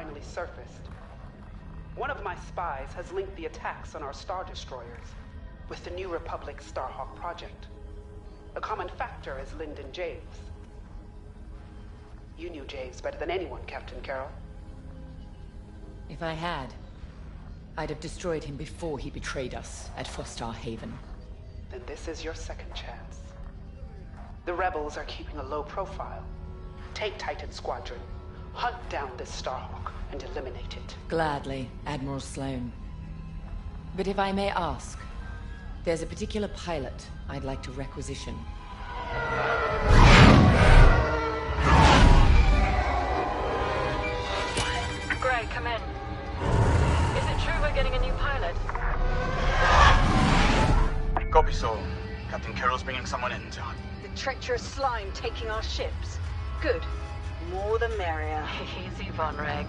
finally surfaced. One of my spies has linked the attacks on our Star Destroyers with the New Republic Starhawk project. A common factor is Lyndon James. You knew James better than anyone, Captain Carroll. If I had, I'd have destroyed him before he betrayed us at Fostar Haven. Then this is your second chance. The rebels are keeping a low profile. Take Titan Squadron, hunt down this Starhawk, and eliminate it. Gladly, Admiral Sloan. But if I may ask, there's a particular pilot I'd like to requisition. Gray, come in. Is it true we're getting a new pilot? Copy, Sol. Captain Carroll's bringing someone in to hunt. The treacherous slime taking our ships. Good. More the merrier. Easy, Von Reg.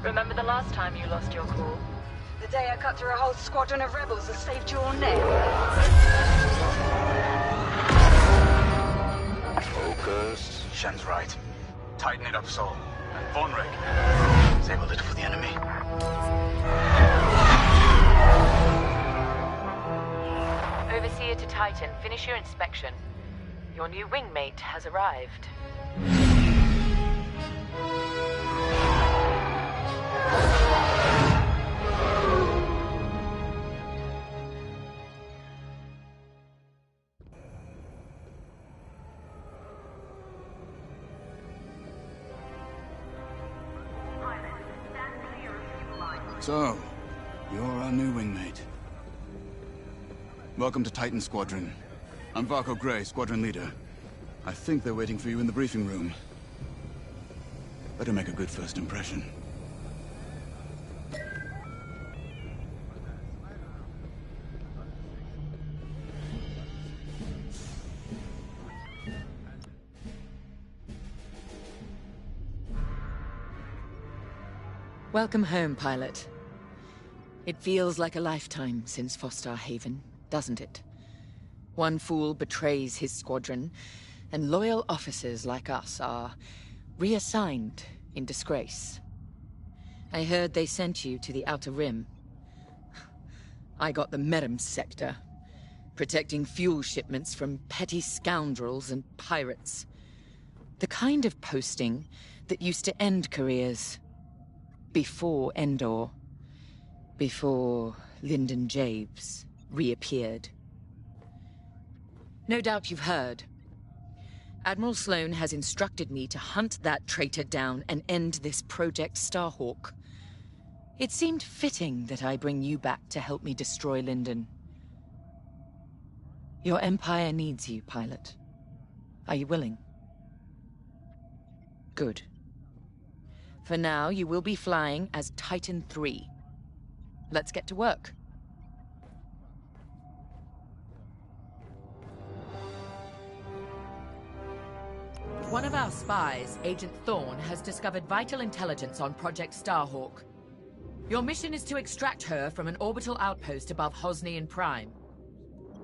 Remember the last time you lost your cool? The day I cut through a whole squadron of rebels and saved your neck. Focus. Shen's right. Tighten it up, Sol. And Von Reg, save a little for the enemy. Overseer to Titan, finish your inspection. Your new wingmate has arrived. So, you're our new wingmate. Welcome to Titan Squadron. I'm Varco Gray, Squadron Leader. I think they're waiting for you in the briefing room. Better make a good first impression. Welcome home, pilot. It feels like a lifetime since Fostar Haven, doesn't it? One fool betrays his squadron, and loyal officers like us are reassigned in disgrace. I heard they sent you to the Outer Rim. I got the Medem sector, protecting fuel shipments from petty scoundrels and pirates. The kind of posting that used to end careers. Before Endor. Before Lyndon James reappeared. No doubt you've heard. Admiral Sloan has instructed me to hunt that traitor down and end this Project Starhawk. It seemed fitting that I bring you back to help me destroy Lyndon. Your Empire needs you, pilot. Are you willing? Good. For now, you will be flying as Titan 3. Let's get to work. One of our spies, Agent Thorne, has discovered vital intelligence on Project Starhawk. Your mission is to extract her from an orbital outpost above Hosnian Prime.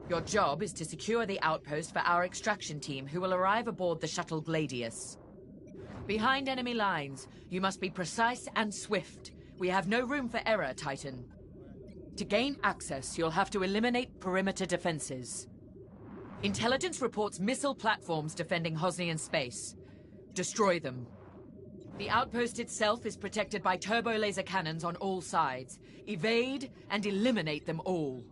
Your job is to secure the outpost for our extraction team, who will arrive aboard the shuttle Gladius. Behind enemy lines, you must be precise and swift. We have no room for error, Titan. To gain access, you'll have to eliminate perimeter defenses. Intelligence reports missile platforms defending Hosnian space. Destroy them. The outpost itself is protected by turbo laser cannons on all sides. Evade and eliminate them all.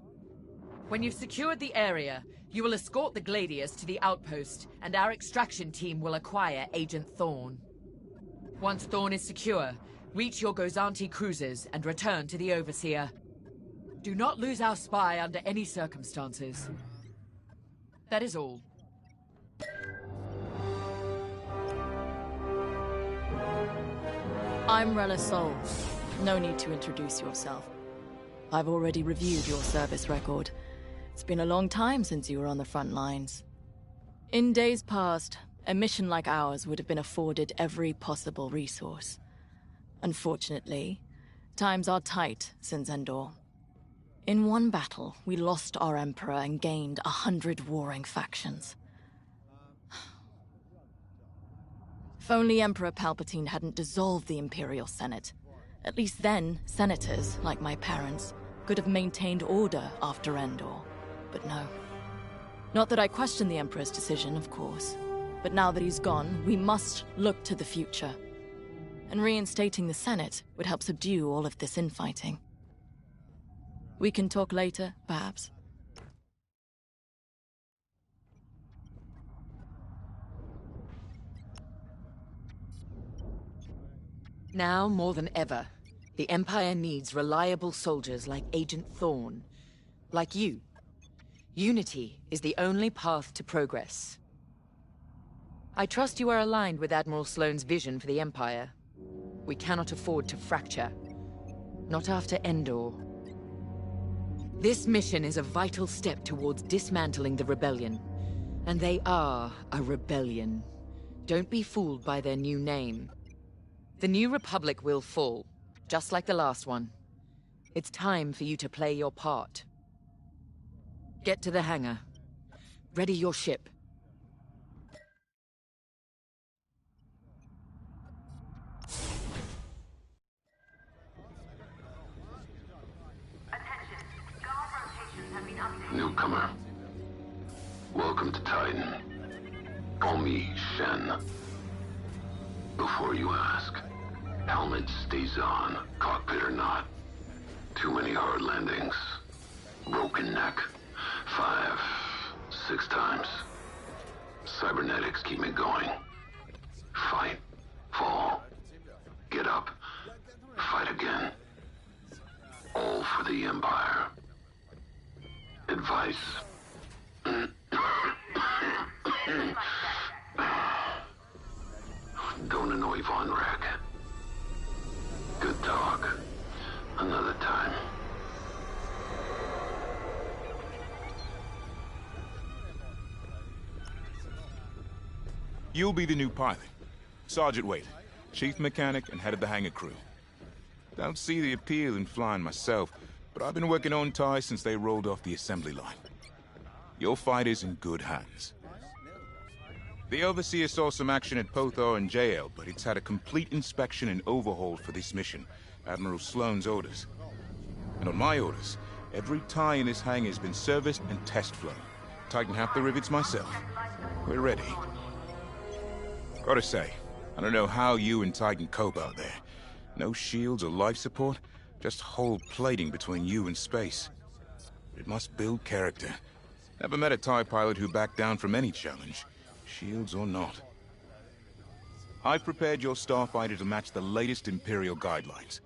When you've secured the area, you will escort the Gladius to the outpost, and our extraction team will acquire Agent Thorne. Once Thorne is secure, reach your Gozanti cruisers and return to the Overseer. Do not lose our spy under any circumstances. That is all. I'm Rella Sol. No need to introduce yourself. I've already reviewed your service record. It's been a long time since you were on the front lines. In days past, a mission like ours would have been afforded every possible resource. Unfortunately, times are tight since Endor. In one battle, we lost our Emperor and gained 100 warring factions. If only Emperor Palpatine hadn't dissolved the Imperial Senate, At least then, senators, like my parents, could have maintained order after Endor. But no. Not that I question the Emperor's decision, of course. But now that he's gone, we must look to the future. And reinstating the Senate would help subdue all of this infighting. We can talk later, perhaps? Now more than ever, the Empire needs reliable soldiers like Agent Thorne. Like you. Unity is the only path to progress. I trust you are aligned with Admiral Sloane's vision for the Empire. We cannot afford to fracture. Not after Endor. This mission is a vital step towards dismantling the rebellion. And they are a rebellion. Don't be fooled by their new name. The New Republic will fall, just like the last one. It's time for you to play your part. Get to the hangar. Ready your ship. Newcomer. Welcome to Titan. Call me Shen. Before you ask, helmet stays on, cockpit or not. Too many hard landings. Broken neck. 5, 6 times. Cybernetics keep me going. Fight. Fall. Get up. Fight again. All for the Empire. Advice. Don't annoy Von Reg. Good talk. Another time. You'll be the new pilot. Sergeant Wade, chief mechanic and head of the hangar crew. Don't see the appeal in flying myself, but I've been working on TIE since they rolled off the assembly line. Your fight is in good hands. The Overseer saw some action at Pothar and JL, but it's had a complete inspection and overhaul for this mission, Admiral Sloane's orders. And on my orders, every TIE in this hangar has been serviced and test flown. Tighten half the rivets myself. We're ready. Gotta say, I don't know how you and Titan cope out there. No shields or life support, just hull plating between you and space. It must build character. Never met a TIE pilot who backed down from any challenge, shields or not. I've prepared your starfighter to match the latest Imperial guidelines.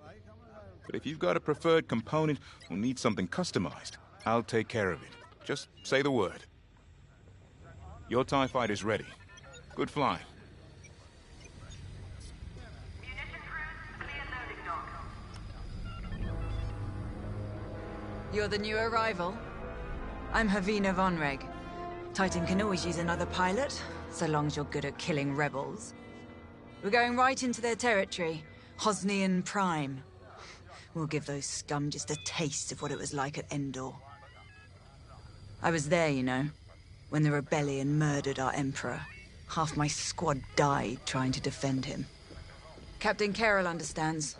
But if you've got a preferred component or need something customized, I'll take care of it. Just say the word. Your TIE fighter's ready. Good flying. You're the new arrival? I'm Havina Von Reg. Titan can always use another pilot, so long as you're good at killing rebels. We're going right into their territory, Hosnian Prime. We'll give those scum just a taste of what it was like at Endor. I was there, you know, when the rebellion murdered our Emperor. Half my squad died trying to defend him. Captain Carroll understands.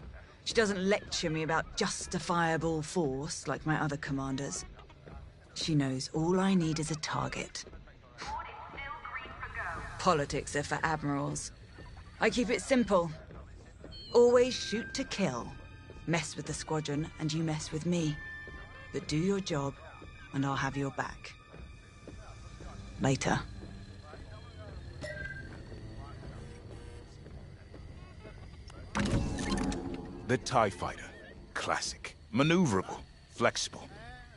She doesn't lecture me about justifiable force like my other commanders. She knows all I need is a target. Politics are for admirals. I keep it simple. Always shoot to kill. Mess with the squadron and you mess with me. But do your job and I'll have your back. Later. The TIE fighter. Classic. Maneuverable. Flexible.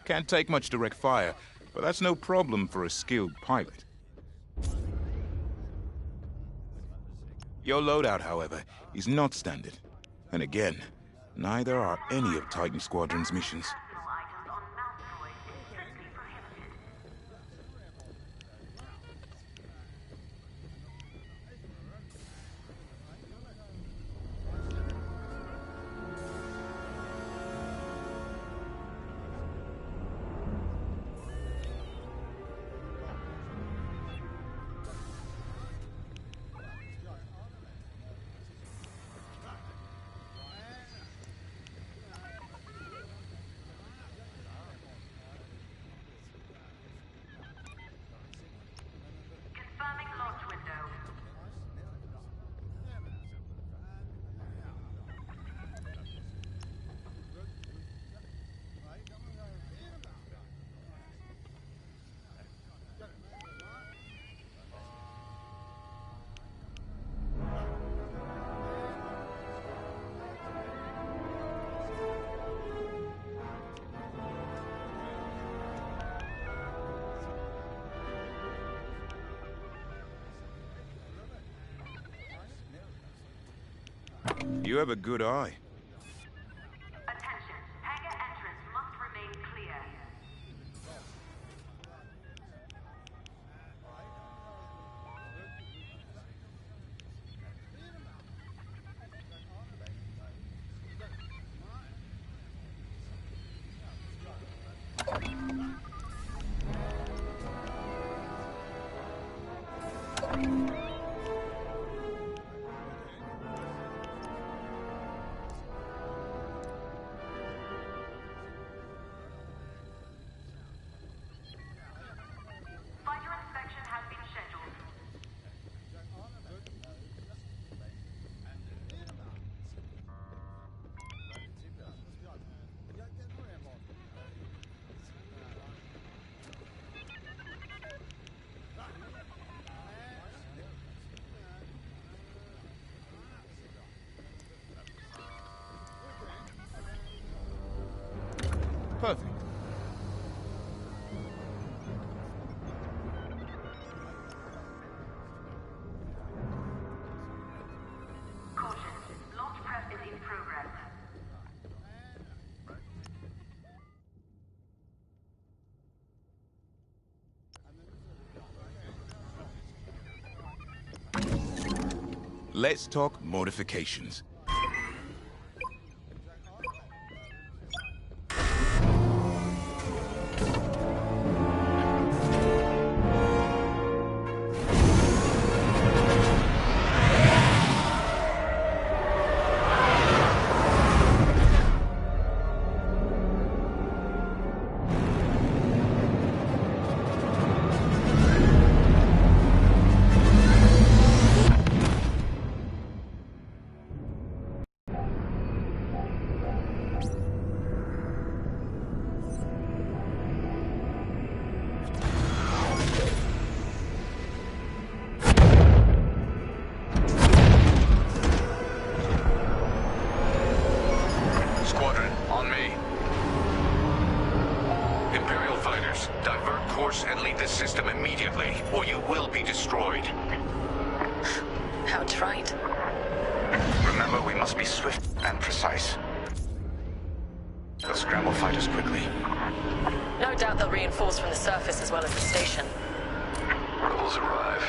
Can't take much direct fire, but that's no problem for a skilled pilot. Your loadout, however, is not standard. And again, neither are any of Titan Squadron's missions. You have a good eye. Attention. Hangar entrance must remain clear. Fighter inspection has been scheduled. Perfect. Caution. Launch prep is in progress. Let's talk modifications. Squadron, on me. Imperial fighters, divert course and leave this system immediately, or you will be destroyed. How trite. Remember, we must be swift and precise. They'll scramble fighters quickly. No doubt they'll reinforce from the surface as well as the station. Rebels arrive.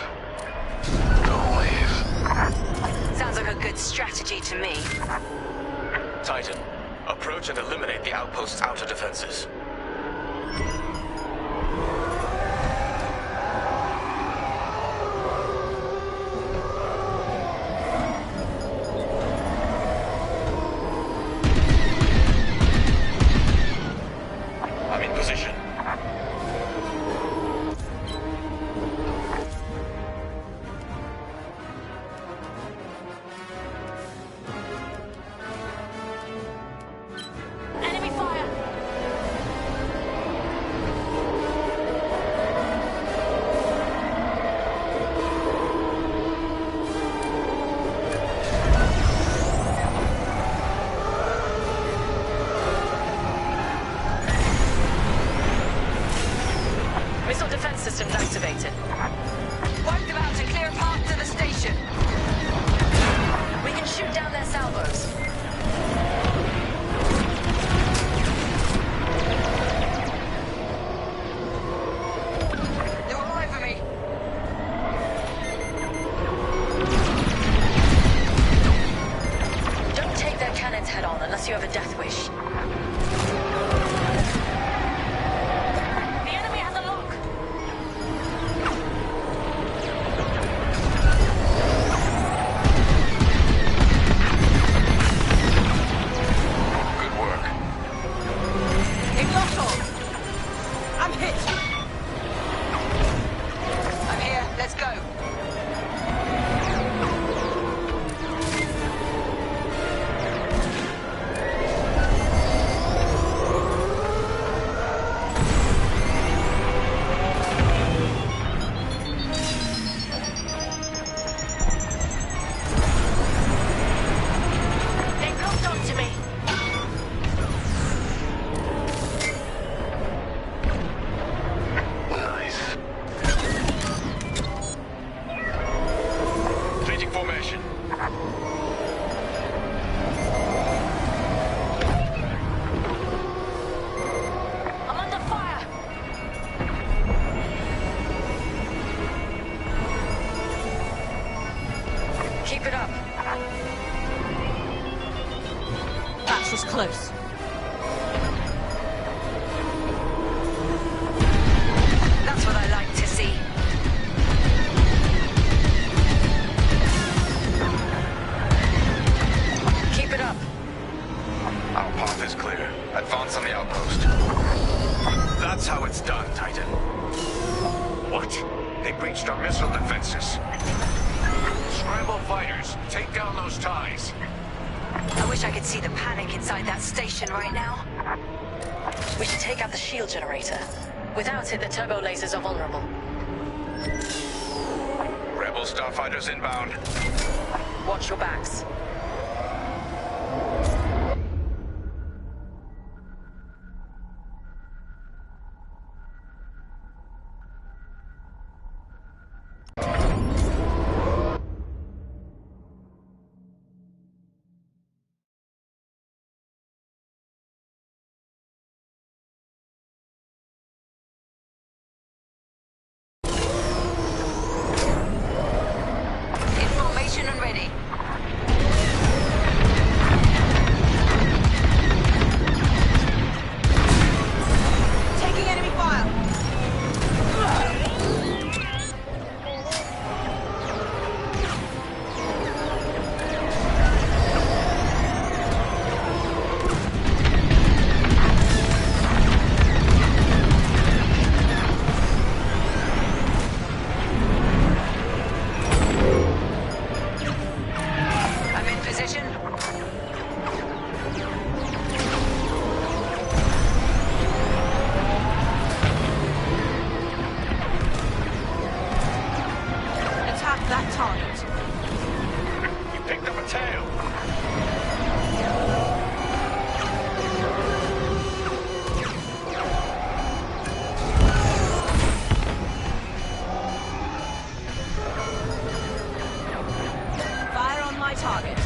Don't leave. Sounds like a good strategy to me. Titan, approach and eliminate the outpost's outer defenses. I'm in position. Enemy fire! Missile defense systems activated. Wipe them out and clear a path to the station. We can shoot down their salvos. They're all over me. Don't take their cannons head on unless you have a death wish. The enemy has a lock. Good work. Ignoto! I'm hit! I'm here, let's go. They blocked onto me. Nice. Keep it up. That was close. That's what I like to see. Keep it up. Our path is clear. Advance on the outpost. That's how it's done, Titan. What? They breached our missile defenses. Scramble fighters. Take down those ties. I wish I could see the panic inside that station right now. We should take out the shield generator. Without it, the turbo lasers are vulnerable. Rebel starfighters inbound. Watch your backs. Information and ready. Taking enemy fire. I'm in position. Attack that target. You picked up a tail. Fire on my target.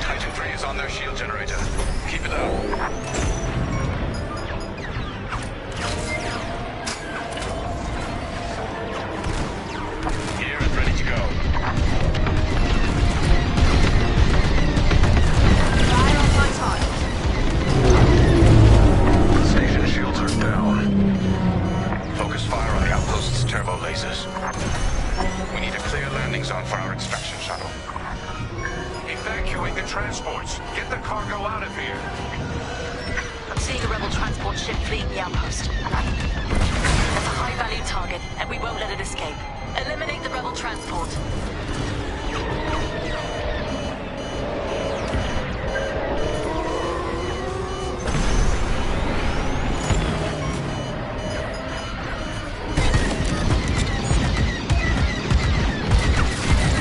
Titan 3 is on their shield generator. Keep it up. Here and ready to go. Fire on my target. Station shields are down. Focus fire on the outpost's turbo lasers. We need a clear landing zone for our extraction shuttle. Evacuate the transports. Get the cargo out of here. I'm seeing a rebel transport ship fleeing the outpost. It's a high-value target, and we won't let it escape. Eliminate the rebel transport.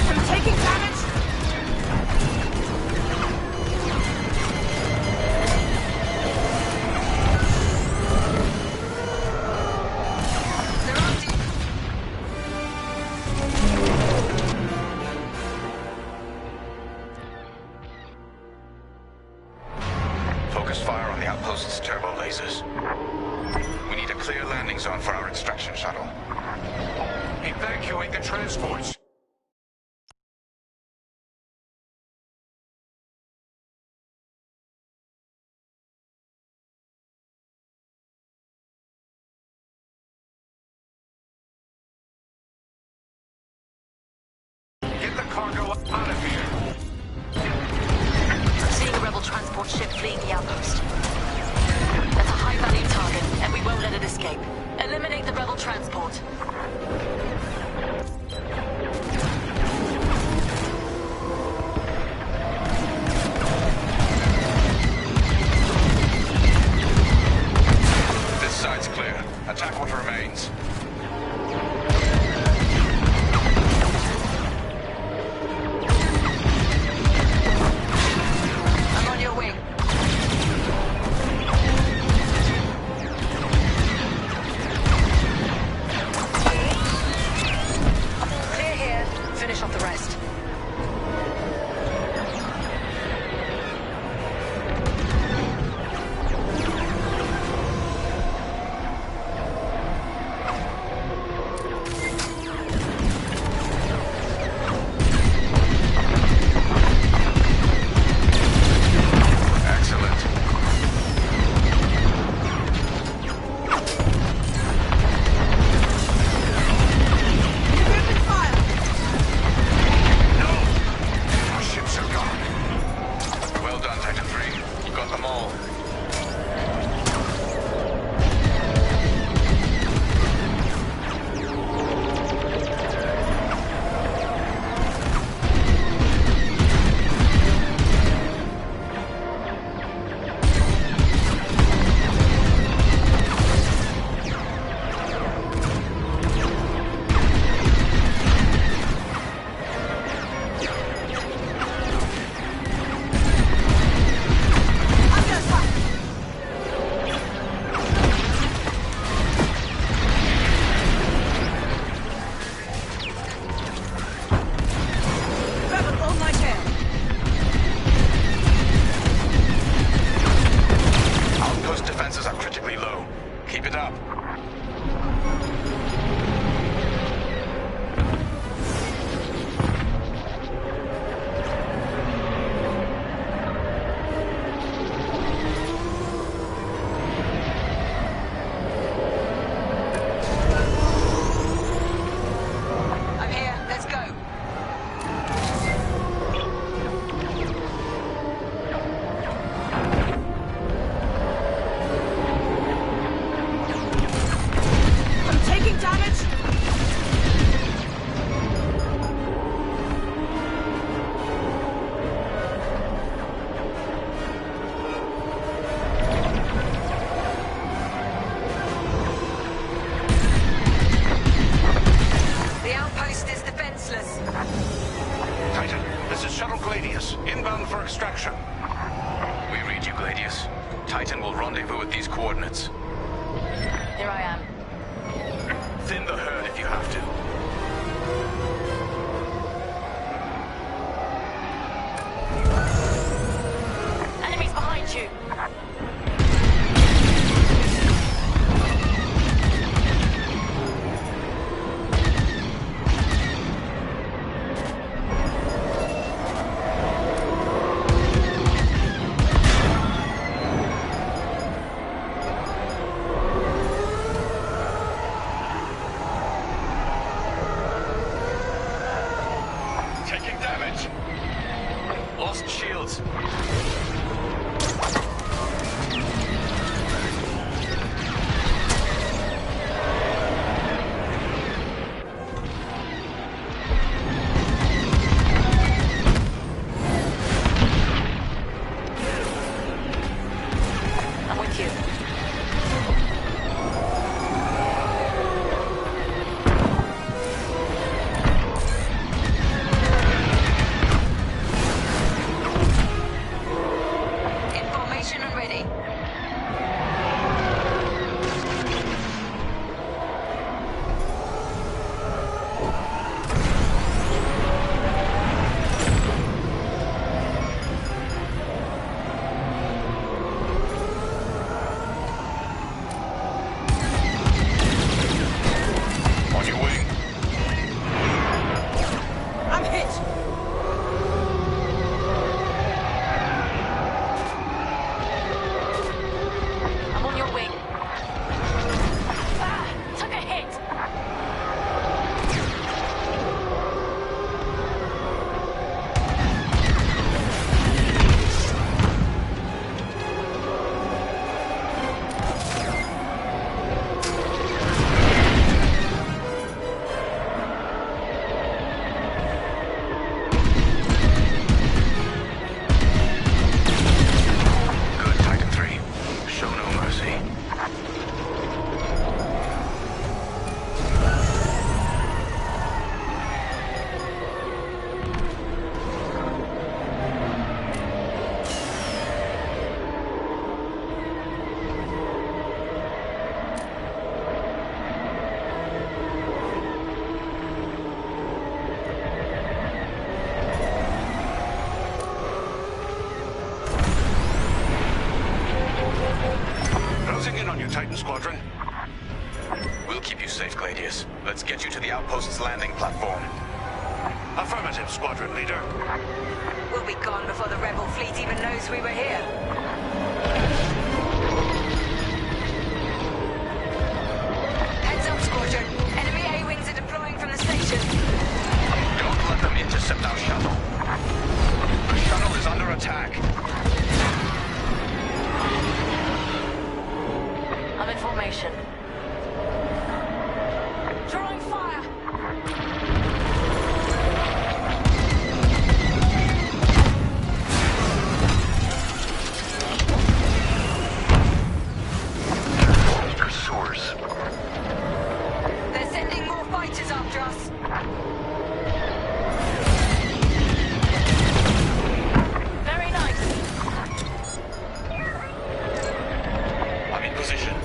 I'm taking damage. They're on deep. Focus fire on the outpost's turbo lasers. We need a clear landing zone for our extraction shuttle. Evacuate the transports. Get the cargo out of here. I'm seeing a rebel transport ship fleeing the outpost. That's a high-value target, and we won't let it escape. Eliminate the rebel transport. This side's clear. Attack what remains. I'm on your way. lost shields. I'm with you. Information and ready. On your wing. I'm hit! I'm on your wing. Ah! Took a hit! Good, Titan 3. Show no mercy. Closing in on you, Titan Squadron. We'll keep you safe, Gladius. Let's get you to the outpost's landing platform. Affirmative, Squadron Leader. We'll be gone before the rebel fleet even knows we were here. Heads up, Squadron. Enemy A-wings are deploying from the station. Don't let them intercept our shuttle. The shuttle is under attack. I'm in formation. Drawing fire! Pursuers. They're sending more fighters after us. Very nice. I'm in position.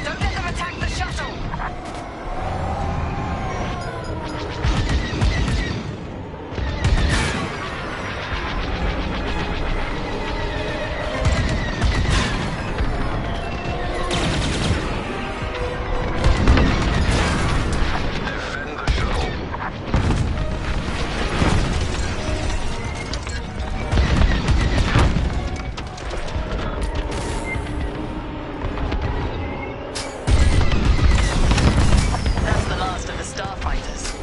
Don't let them attack the shuttle. Defend the shuttle. That's the last of the starfighters.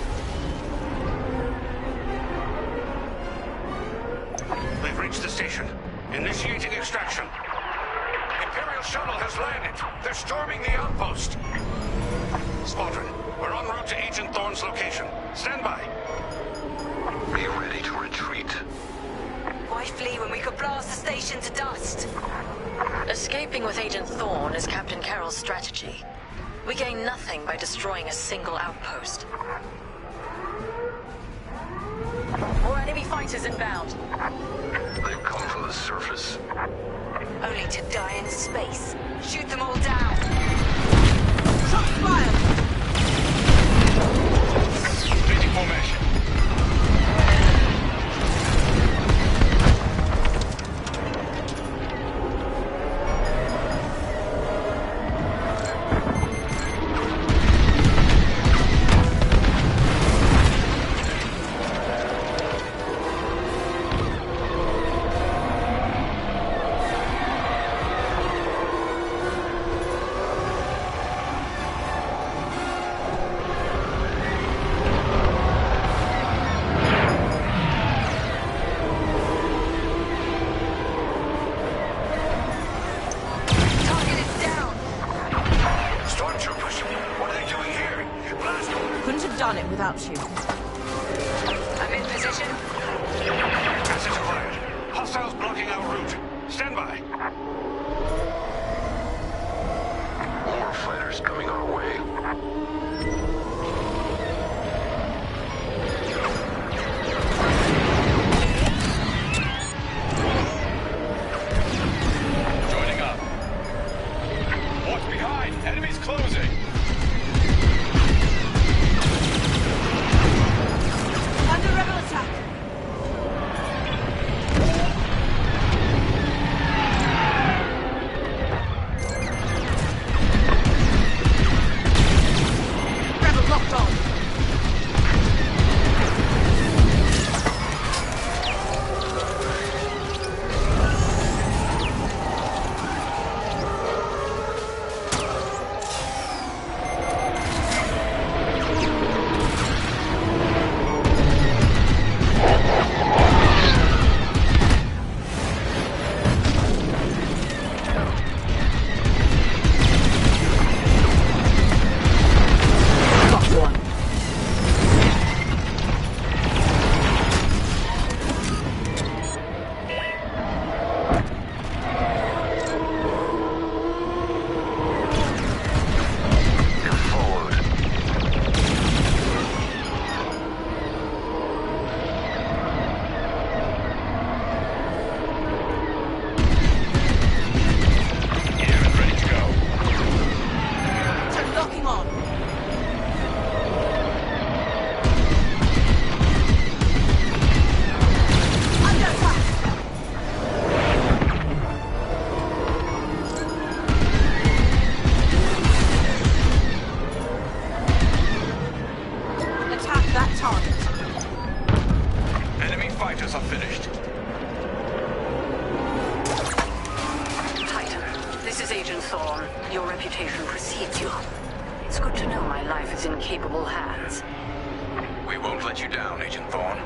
We've reached the station. Initiating extraction. Imperial shuttle has landed. They're storming the outpost. Squadron, we're en route to Agent Thorne's location. Stand by. Be ready to retreat. Why flee when we could blast the station to dust? Escaping with Agent Thorne is Captain Carroll's strategy. We gain nothing by destroying a single outpost. More enemy fighters inbound. They've come from the surface. Only to die in space. Shoot them all down. Shots fired! Changing formation. done it without you. I'm in position. Passage acquired. Hostiles blocking our route. Stand by. More fighters coming our way. Joining up. Watch behind. Enemies closing. Under rebel attack. Rebel locked on. Got one. You're followed. Here and ready to go. Turn locking on. Under attack. Attack that target. Enemy fighters are finished. Titan, this is Agent Thorne. Your reputation precedes you. It's good to know my life is in capable hands. We won't let you down, Agent Thorne.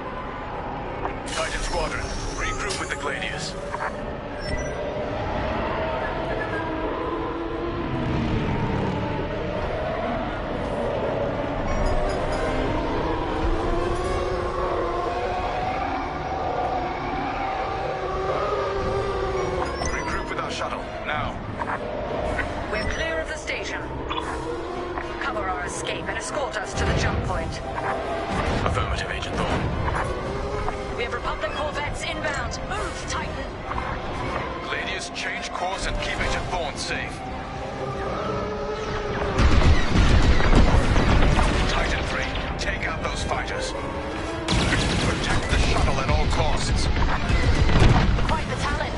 Titan Squadron, regroup with the Gladius. Regroup with our shuttle, now. We're clear of the station. Cover our escape and escort us to the jump point. Affirmative, Agent Thorne. We have Republic corvettes inbound. Move, Titan! Gladius, change course and keep Agent Thorne safe. Titan 3, take out those fighters. Protect the shuttle at all costs. Quite the talent.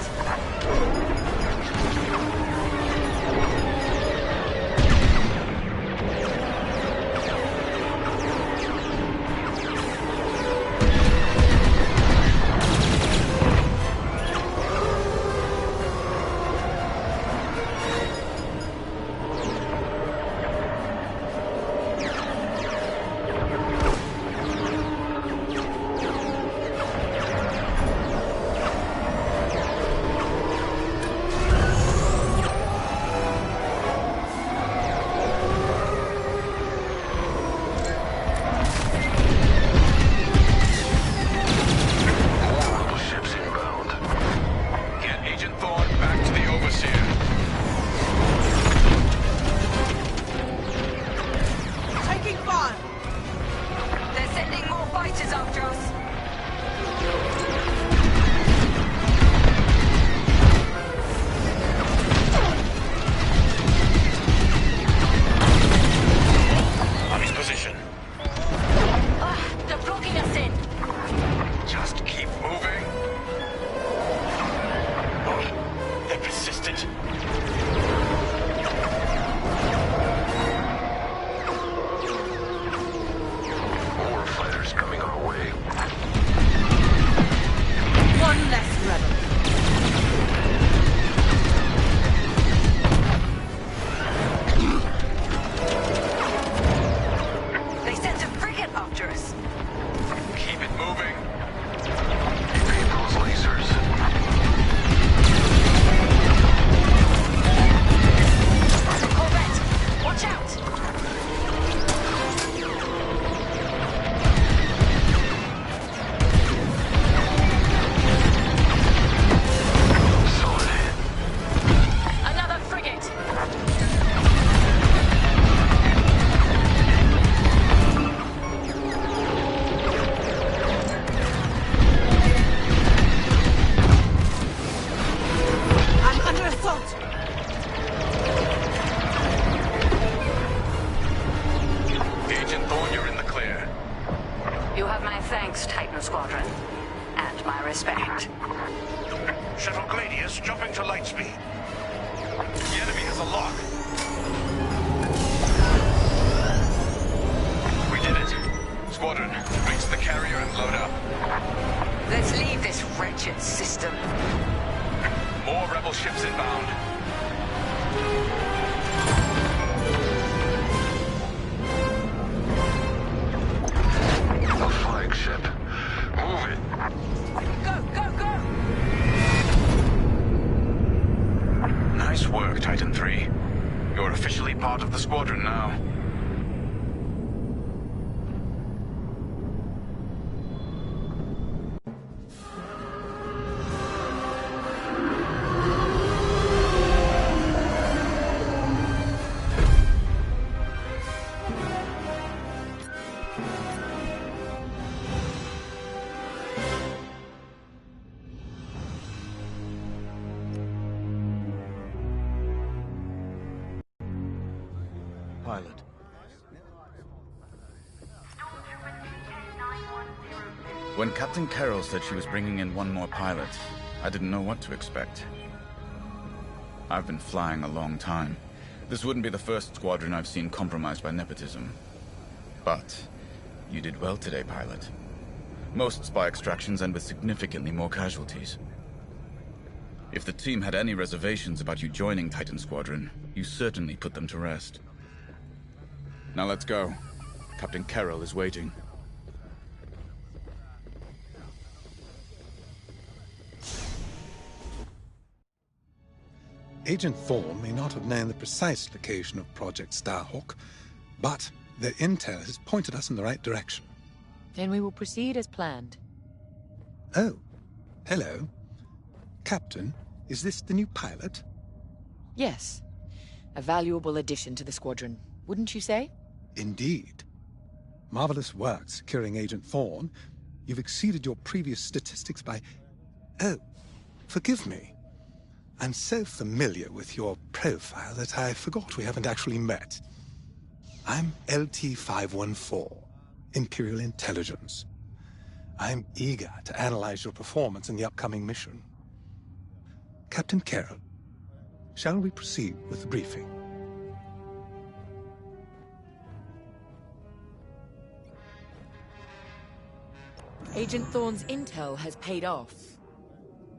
More fighters coming our way. Agent Thorne, you're in the clear. You have my thanks, Titan Squadron. And my respect. Shuttle Gladius jumping to light speed. The enemy has a lock. We did it. Squadron, reach the carrier and load up. Let's leave this wretched system. More rebel ships inbound. The flagship. Move it. Go, go, go! Nice work, Titan 3. You're officially part of the squadron now. Pilot. When Captain Carroll said she was bringing in one more pilot, I didn't know what to expect. I've been flying a long time. This wouldn't be the first squadron I've seen compromised by nepotism. But you did well today, pilot. Most spy extractions end with significantly more casualties. If the team had any reservations about you joining Titan Squadron, you certainly put them to rest. Now let's go. Captain Carroll is waiting. Agent Thorne may not have known the precise location of Project Starhawk, but their intel has pointed us in the right direction. Then we will proceed as planned. Oh, hello. Captain, is this the new pilot? Yes. A valuable addition to the squadron, wouldn't you say? Indeed. Marvelous work securing Agent Thorne. You've exceeded your previous statistics by... Oh, forgive me. I'm so familiar with your profile that I forgot we haven't actually met. I'm LT-514, Imperial Intelligence. I'm eager to analyze your performance in the upcoming mission. Captain Carroll, shall we proceed with the briefing? Agent Thorne's intel has paid off.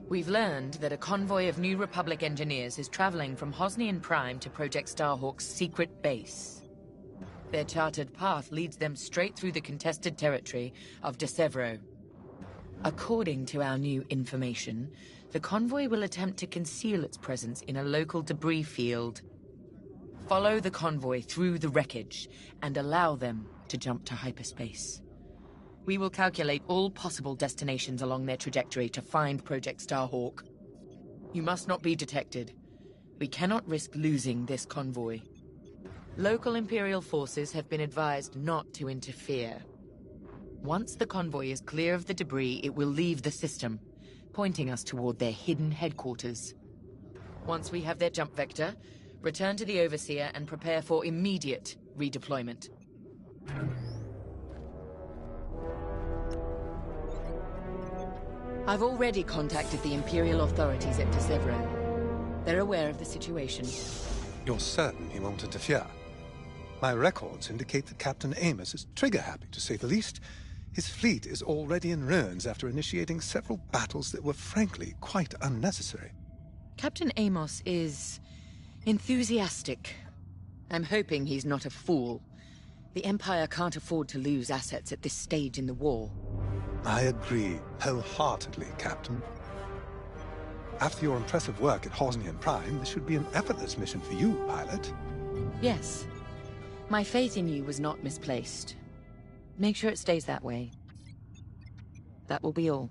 We've learned that a convoy of New Republic engineers is traveling from Hosnian Prime to Project Starhawk's secret base. Their charted path leads them straight through the contested territory of De Severo. According to our new information, the convoy will attempt to conceal its presence in a local debris field. Follow the convoy through the wreckage and allow them to jump to hyperspace. We will calculate all possible destinations along their trajectory to find Project Starhawk. You must not be detected. We cannot risk losing this convoy. Local Imperial forces have been advised not to interfere. Once the convoy is clear of the debris, it will leave the system, pointing us toward their hidden headquarters. Once we have their jump vector, return to the Overseer and prepare for immediate redeployment. I've already contacted the Imperial authorities at De Severo. They're aware of the situation. You're certain he won't interfere? My records indicate that Captain Amos is trigger-happy, to say the least. His fleet is already in ruins after initiating several battles that were frankly quite unnecessary. Captain Amos is enthusiastic. I'm hoping he's not a fool. The Empire can't afford to lose assets at this stage in the war. I agree wholeheartedly, Captain. After your impressive work at Hosnian Prime, this should be an effortless mission for you, pilot. Yes. My faith in you was not misplaced. Make sure it stays that way. That will be all.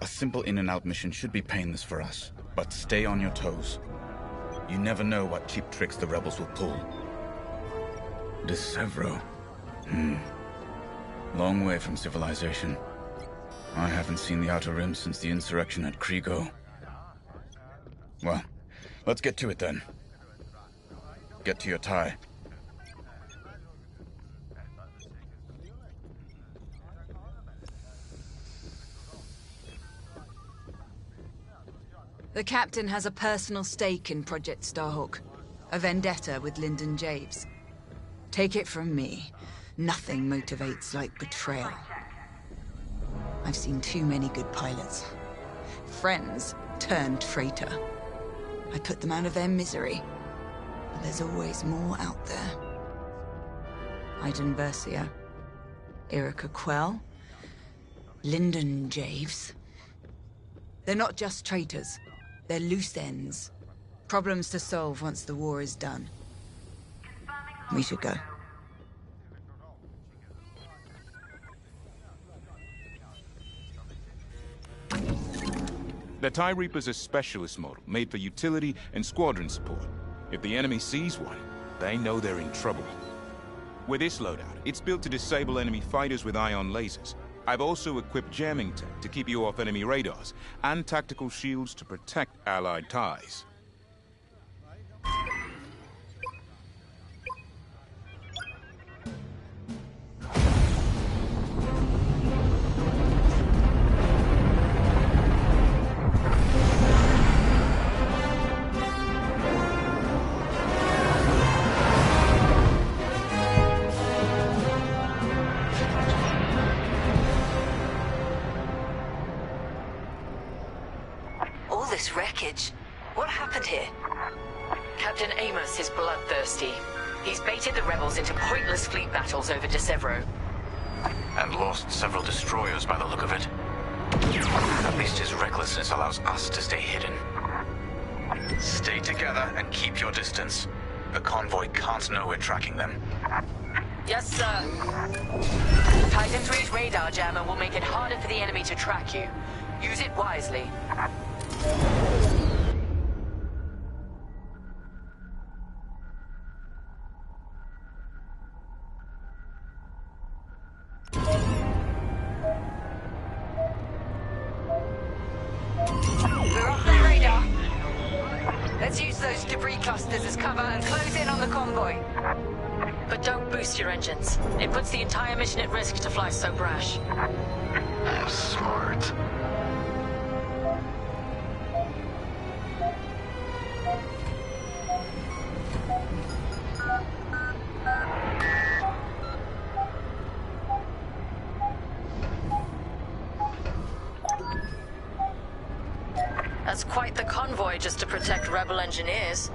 A simple in-and-out mission should be painless for us, but stay on your toes. You never know what cheap tricks the rebels will pull. De Severo. Long way from civilization. I haven't seen the Outer Rim since the insurrection at Kriego. Well, let's get to it then. Get to your tie. The captain has a personal stake in Project Starhawk. A vendetta with Lyndon Javes. Take it from me, nothing motivates like betrayal. I've seen too many good pilots. Friends turned traitor. I put them out of their misery. But there's always more out there. Iden Versio, Erica Quell, Lyndon Javes. They're not just traitors. They're loose ends. Problems to solve once the war is done. We should go. The TIE Reaper's a specialist model, made for utility and squadron support. If the enemy sees one, they know they're in trouble. With this loadout, it's built to disable enemy fighters with ion lasers. I've also equipped jamming tech to keep you off enemy radars, and tactical shields to protect Allied TIEs. Wreckage. What happened here? Captain Amos is bloodthirsty. He's baited the rebels into pointless fleet battles over Desevro. And lost several destroyers by the look of it. At least his recklessness allows us to stay hidden. Stay together and keep your distance. The convoy can't know we're tracking them. Yes, sir. Titan 3's radar jammer will make it harder for the enemy to track you. Use it wisely. We're off their radar. Let's use those debris clusters as cover and close in on the convoy. But don't boost your engines. It puts the entire mission at risk to fly so brash. Smart. That's quite the convoy just to protect rebel engineers.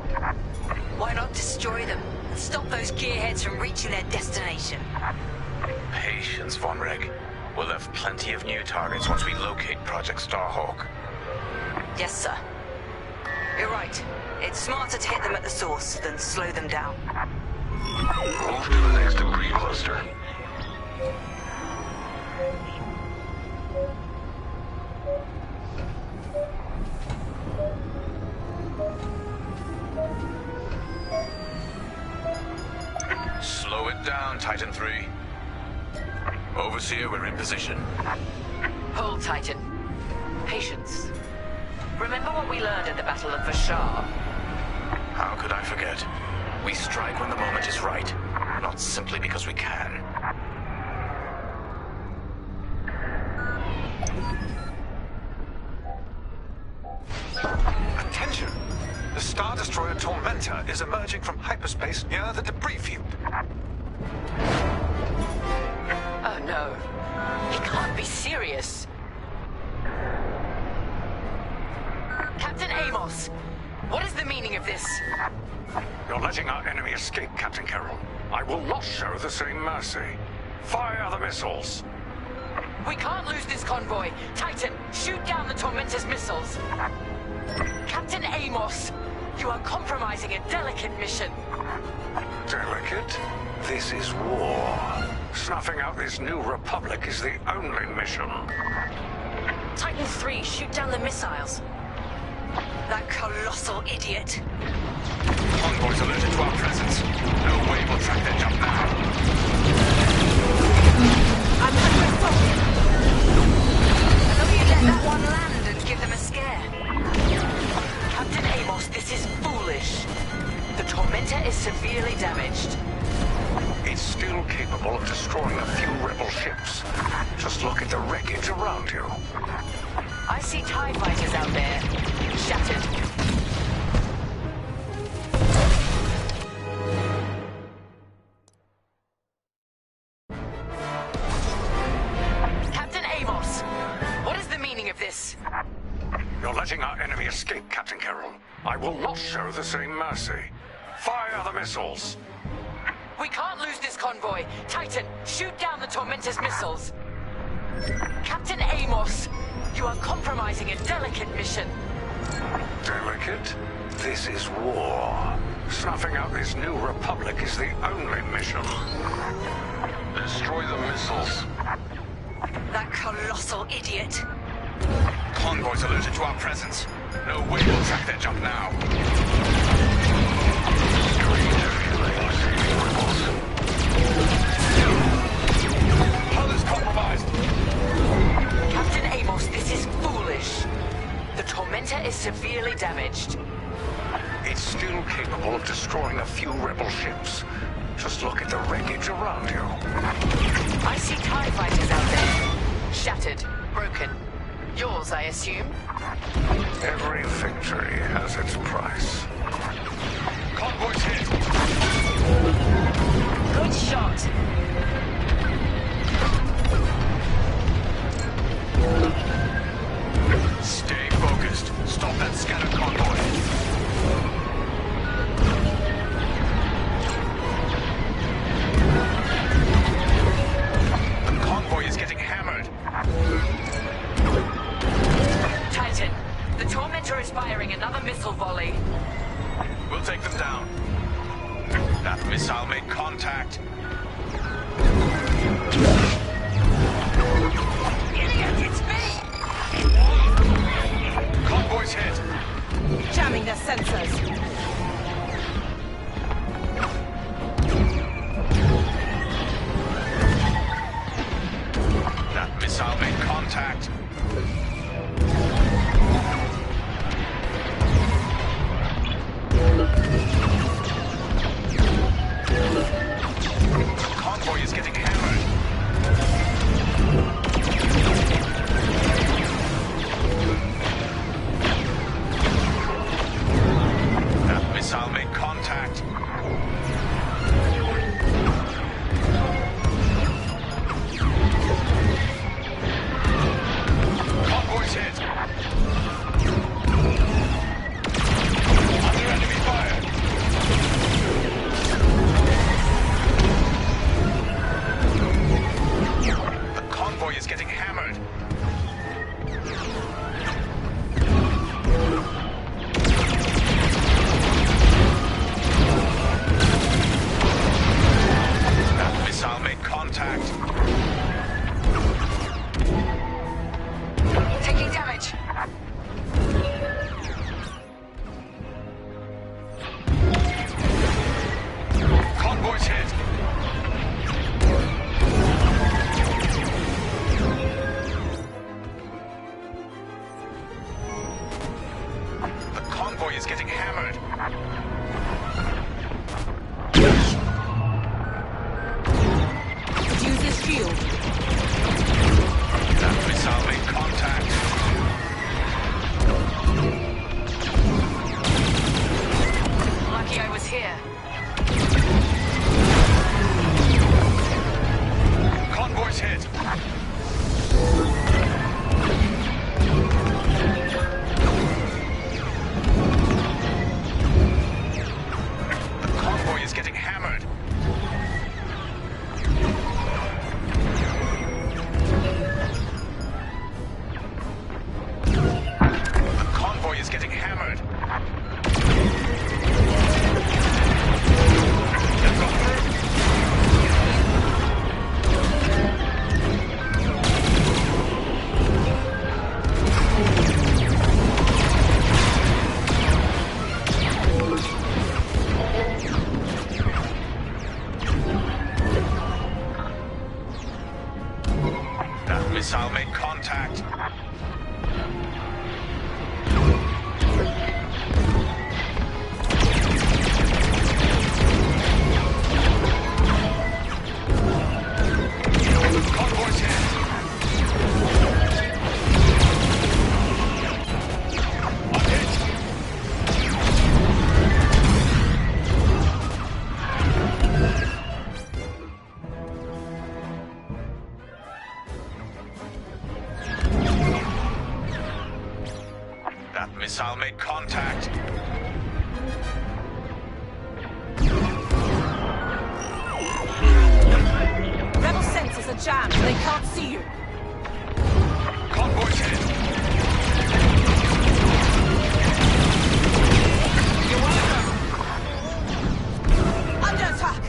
Why not destroy them and stop those gearheads from reaching their destination? Patience, Von Reg. We'll have plenty of new targets once we locate Project Starhawk. Yes, sir. You're right. It's smarter to hit them at the source than slow them down. Move to the next debris cluster. Slow it down, Titan 3. Overseer, we're in position. Hold, Titan. Patience. Remember what we learned at the Battle of Vashar? How could I forget? We strike when the moment is right, not simply because we can. Attention! The Star Destroyer Tormentor is emerging from hyperspace near the debris field. Oh no. He can't be serious. Captain Amos, what is the meaning of this? You're letting our enemy escape, Captain Carroll. I will not show the same mercy. Fire the missiles. We can't lose this convoy. Titan, shoot down the Tormentor's missiles. Captain Amos, you are compromising a delicate mission. Delicate? This is war. Snuffing out this new republic is the only mission. Titan 3, shoot down the missiles. That colossal idiot. Convoys alerted to our presence. No way we'll track their jump now. I'm Just look at the wreckage around you. I see TIE fighters out there. Shattered. Captain Amos, what is the meaning of this? You're letting our enemy escape, Captain Carroll. I will not show the same mercy. Fire the missiles. We can't lose this convoy. Titan, shoot down the Tormentor's missiles. Captain Amos, you are compromising a delicate mission. Delicate? This is war. Snuffing out this new republic is the only mission. Destroy the missiles. That colossal idiot. Convoys alerted to our presence. No way we'll track their jump now. Hull is compromised. Captain Amos, this is foolish. The Tormentor is severely damaged. It's still capable of destroying a few rebel ships. Just look at the wreckage around you. I see TIE fighters out there. Shattered, broken. Yours, I assume? Every victory has its price. Convoys hit. Good shot. Stay focused. Stop that scattered convoy. The convoy is getting hammered. Titan, the Tormentor is firing another missile volley. We'll take them down. That missile made contact. Idiot, it's me! Convoys hit. Jamming their sensors. That missile made contact. The convoy is getting hammered. That missile made contact. Convoys hit. Under enemy fire. The convoy is getting hammered. That missile made contact. Taking damage. Convoys hit. The convoy is getting hammered. Use this shield. That missile made contact. Lucky I was here. Convoys hit. The convoy is getting hammered. The convoy is getting hammered. Let's go through. That missile made contact. Convoys hit. missile made contact. Rebel sensors are jammed. They can't see you. Convoy's hit. You're welcome. Under attack.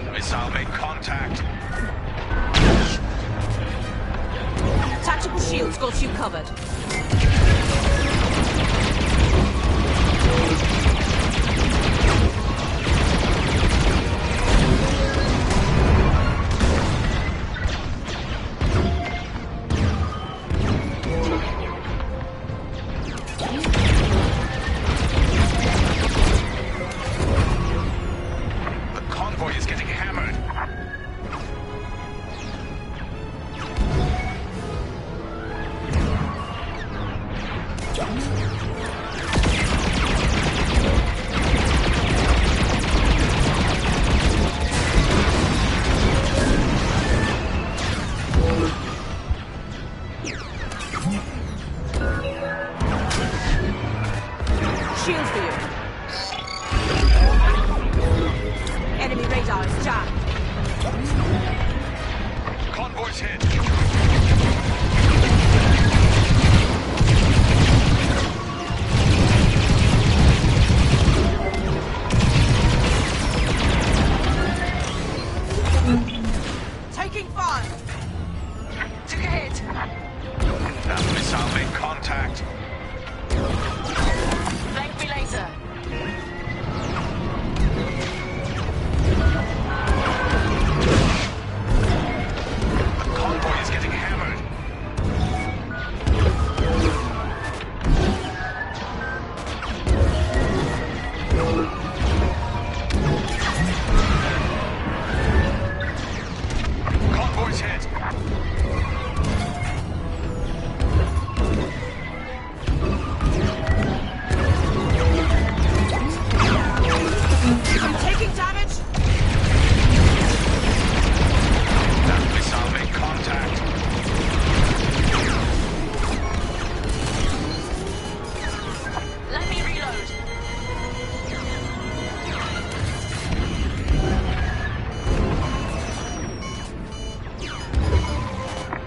Missile made contact. Tactical shields got you covered. Shield for you. Enemy radar is jammed. Convoy's hit. took a hit. That missile made contact. Thank me later. The convoy is getting hammered. Convoy's hit. I'm taking damage. That missile made contact. Let me reload.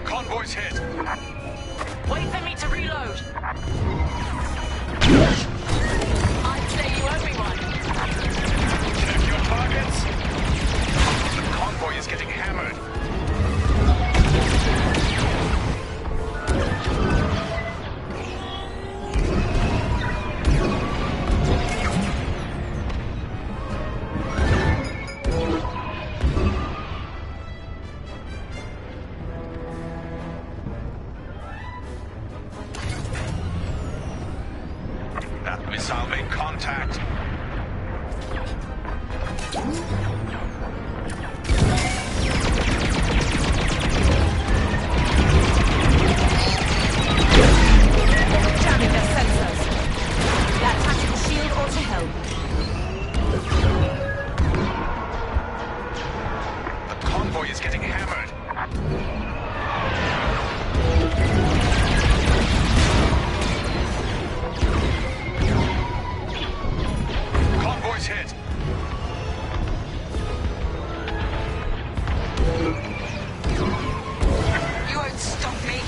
Convoy's hit. Wait for me to reload. I'd say you owe me one. Check your targets. The convoy is getting hammered. That missile made contact. Jamming their sensors. That tactical shield ought to help. The convoy is getting hammered. Convoy's hit. You won't stop me.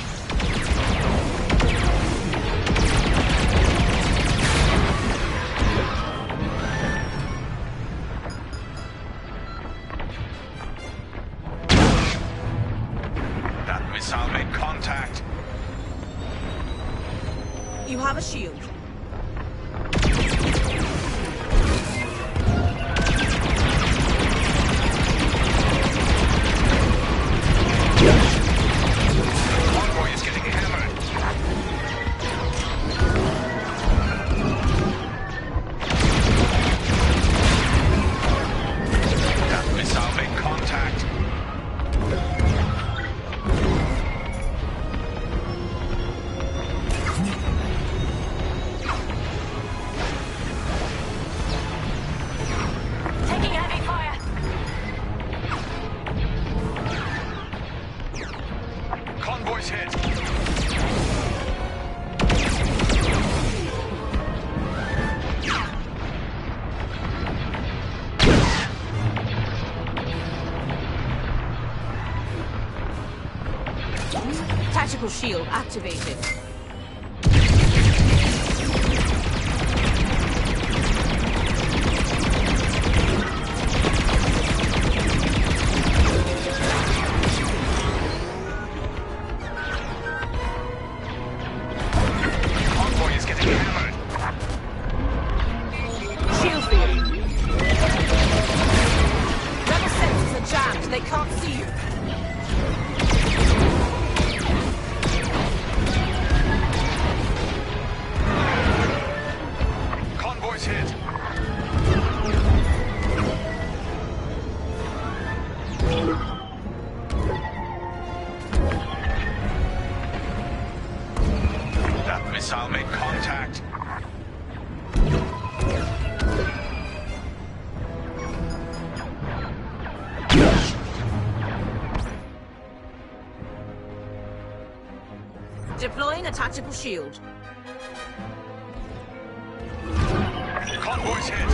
That missile made contact. You have a shield. Convoy is getting hammered. That missile made contact. Taking heavy fire. Convoy's hit. Tactical shield activated. Convoy is getting hammered. Shield field. Rebel sensors are jammed. They can't see you. Convoy's hit. That missile made contact. Deploying a tactical shield. Convoy's hit.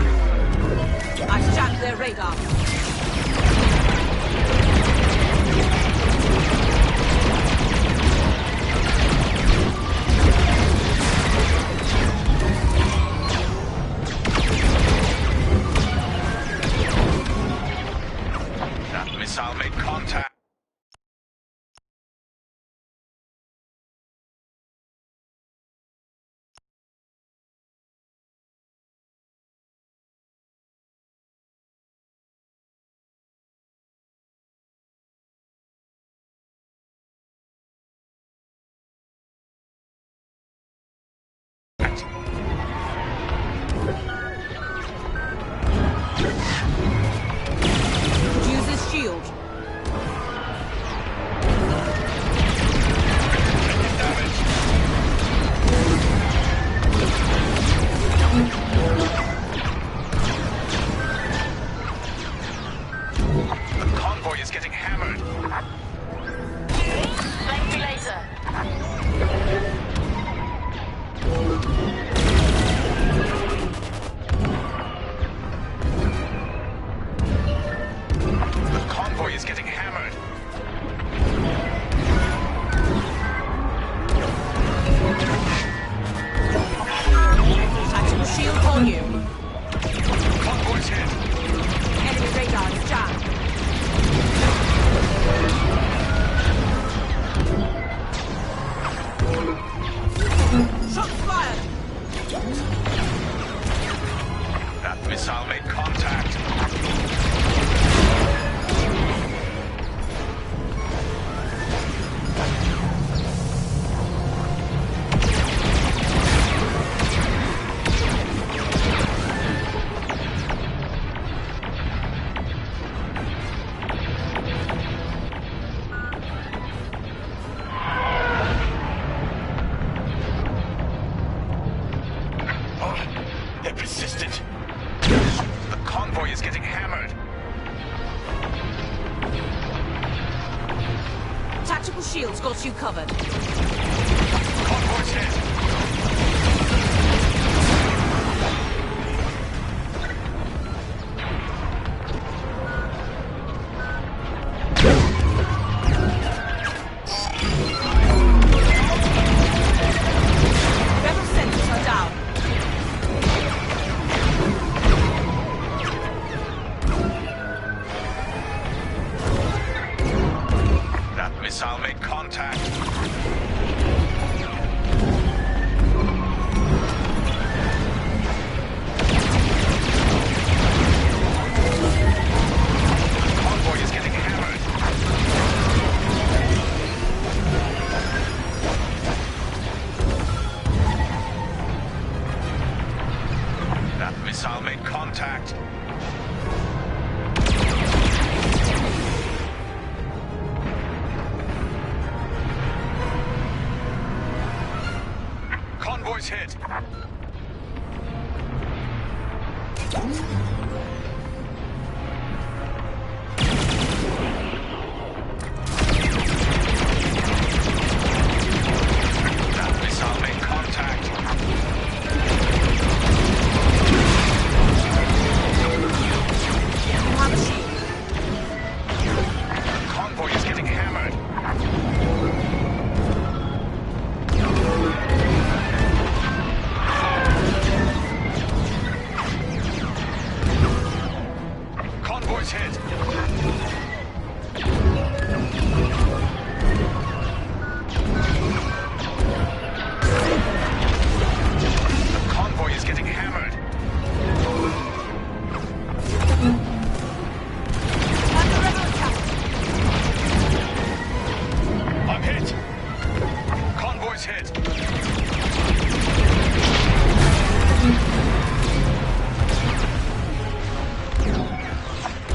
I've jammed their radar. That missile made contact. tactical shield's got you covered. Convoy's hit. Missile made contact. The convoy is getting hammered. That missile made contact. Convoy's hit. That missile made contact. The convoy is getting hammered. Convoy's hit. The convoy is getting hammered. I'm hit. Convoy's hit.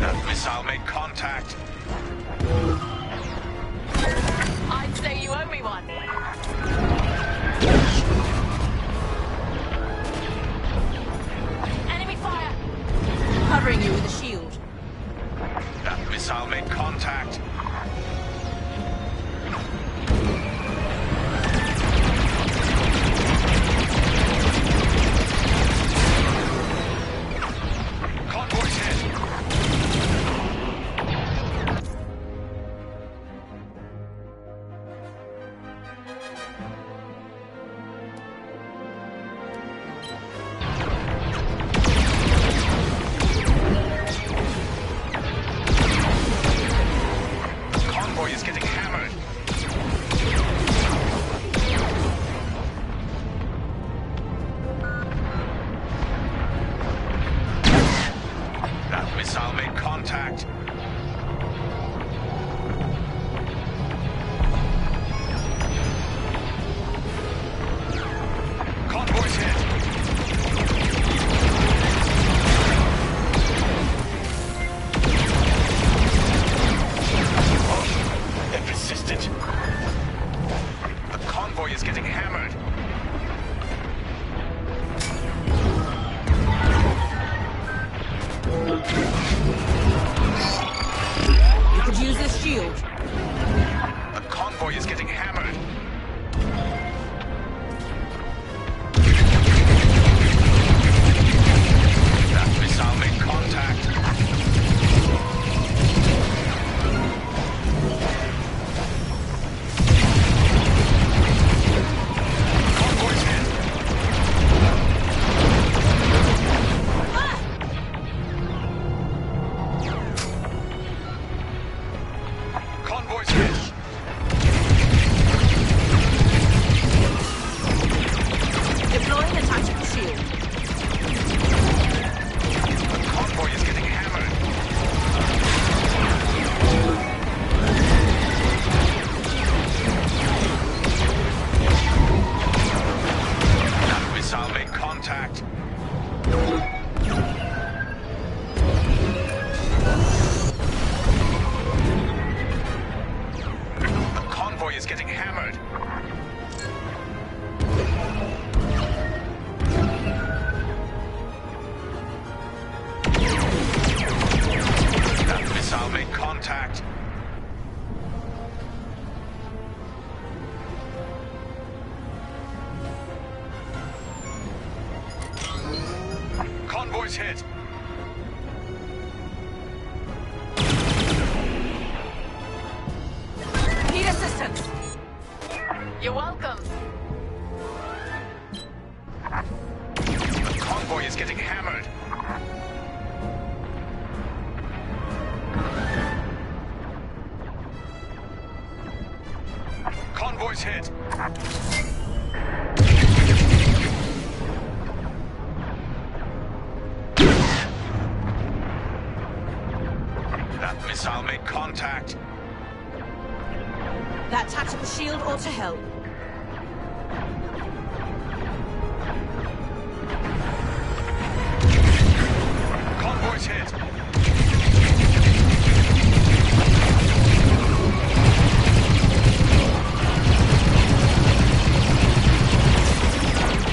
That missile made contact. I'd say you owe me one. Enemy fire! Covering you with a shield. That missile made contact. Convoy's hit. The convoy is getting hammered. That missile made contact. Convoy's hit. Oh, they're persistent. The convoy is getting hammered. You could use this shield. The convoy is getting hammered. That missile made contact. Convoy's hit. Convoy's hit. Deploying a tactical shield. The convoy is getting hammered. That missile made contact. The convoy is getting hammered. That missile made contact. Convoy's hit. Need assistance. You're welcome. The convoy is getting hammered. Convoy's hit. That missile made contact. That tactical shield ought to help. Convoy's hit.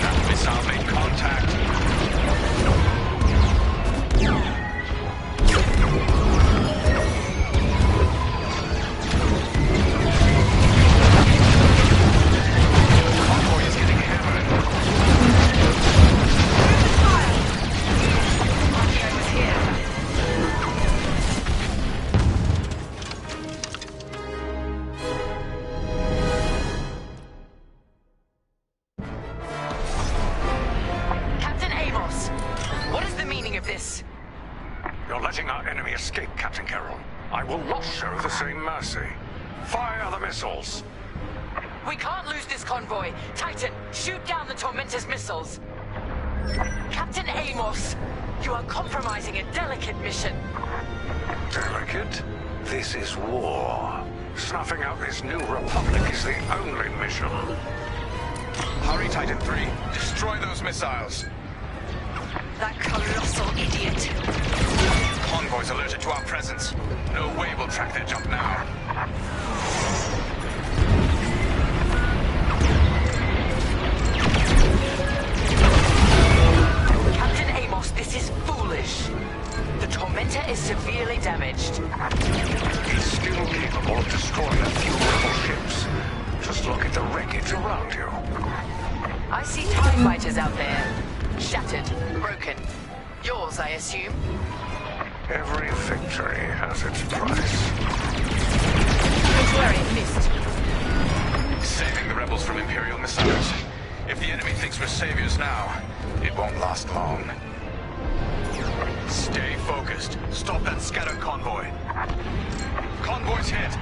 That missile made contact. Convoy is getting hammered. Lucky I was here. Captain Amos, what is the meaning of this? You're letting our enemy escape, Captain Carroll. I will not show the same mercy. Fire the missiles. We can't lose this convoy. Titan, shoot down the Tormentor's missiles. Captain Amos, you are compromising a delicate mission. Delicate? This is war. Snuffing out this new republic is the only mission. Hurry, Titan 3. Destroy those missiles. That colossal idiot. Convoy's alerted to our presence. No way we'll track their jump now. Captain Amos, this is foolish. The Tormentor is severely damaged. He's still capable of destroying a few rebel ships. Just look at the wreckage around you. I see TIE fighters out there. Shattered, broken. Yours, I assume? Every victory has its price. Don't worry, missed. Saving the rebels from Imperial missiles. If the enemy thinks we're saviors now, it won't last long. Stay focused. Stop that scattered convoy. Convoy's hit.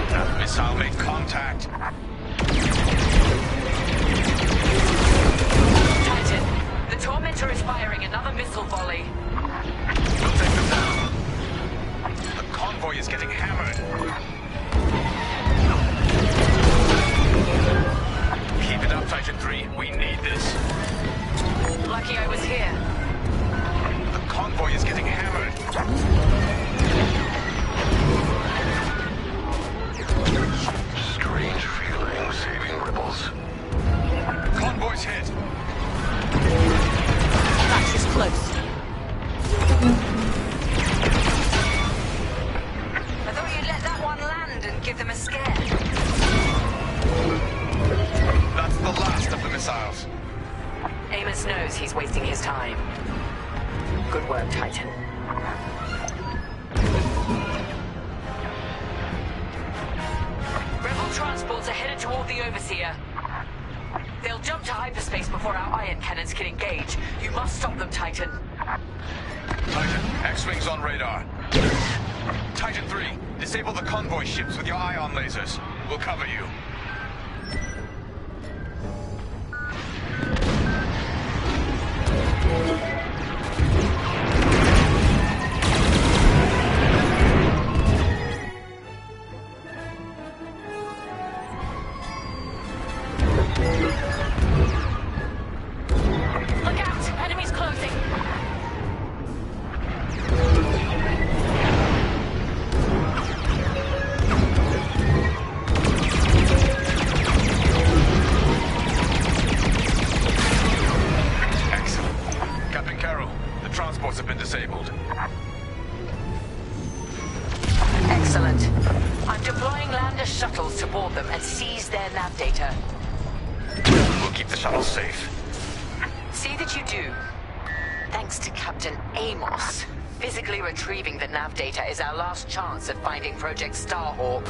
That missile made contact. Titan, the Tormentor is firing another missile volley. We'll take them down. The convoy is getting hammered. Keep it up, Titan 3. We need this. Lucky I was here. The convoy is getting hammered. Strange feeling saving rebels. Convoy's hit. That is close. I thought you'd let that one land and give them a scare. That's the last of the missiles. Amos knows he's wasting his time. Good work, Titan. Rebel transports are headed toward the Overseer. They'll jump to hyperspace before our ion cannons can engage. You must stop them, Titan. Titan, X-Wings on radar. Titan 3, disable the convoy ships with your ion lasers. We'll cover you. Look out! Enemies closing! Excellent. Captain Carroll, the transports have been disabled. Excellent. I'm deploying lander shuttles to board them and seize their nav data. We'll keep the shuttle safe. See that you do. Thanks to Captain Amos, physically retrieving the nav data is our last chance at finding Project Starhawk.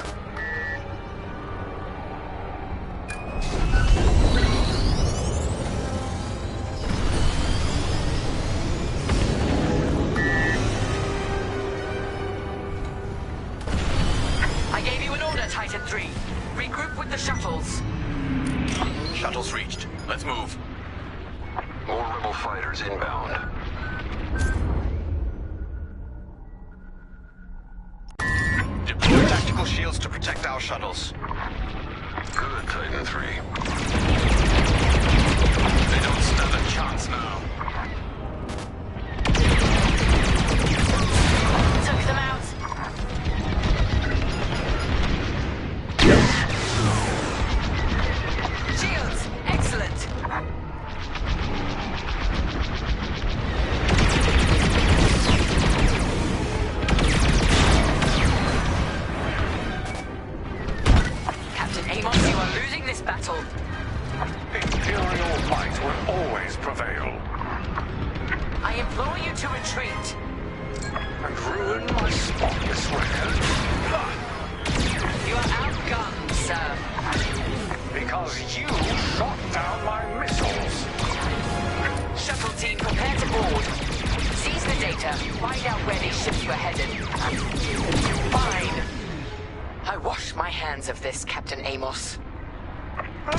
I gave you an order, Titan 3. Regroup with the shuttles. Shuttles reached. Let's move. More rebel fighters inbound. Deploy tactical shields to protect our shuttles. Good, Titan 3. They don't stand a chance now. Took them out. Shields, excellent. Captain Amos, you are losing this battle. Imperial might will always prevail. I implore you to retreat. And ruin my spotless record? You are outgunned, sir. Because you shot down my missiles. Shuttle team, prepare to board. Seize the data. Find out where these ships were headed. Fine. I wash my hands of this, Captain Amos. Oh,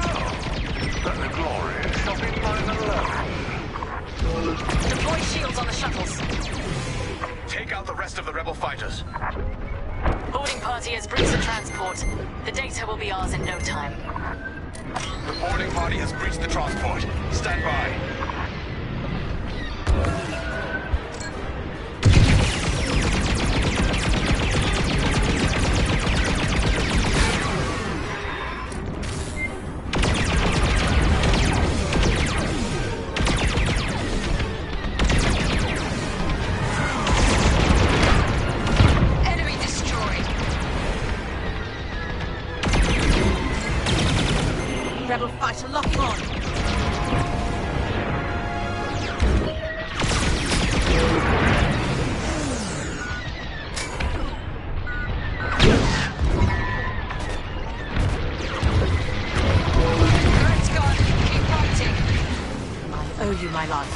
then the glory shall be mine alone. Deploy shields on the shuttles. Take out the rest of the rebel fighters. Boarding party has breached the transport. The data will be ours in no time. The boarding party has breached the transport. Stand by. Enemy destroyed. Rebel fighter locking on. Let's go. Keep fighting. I owe you my life.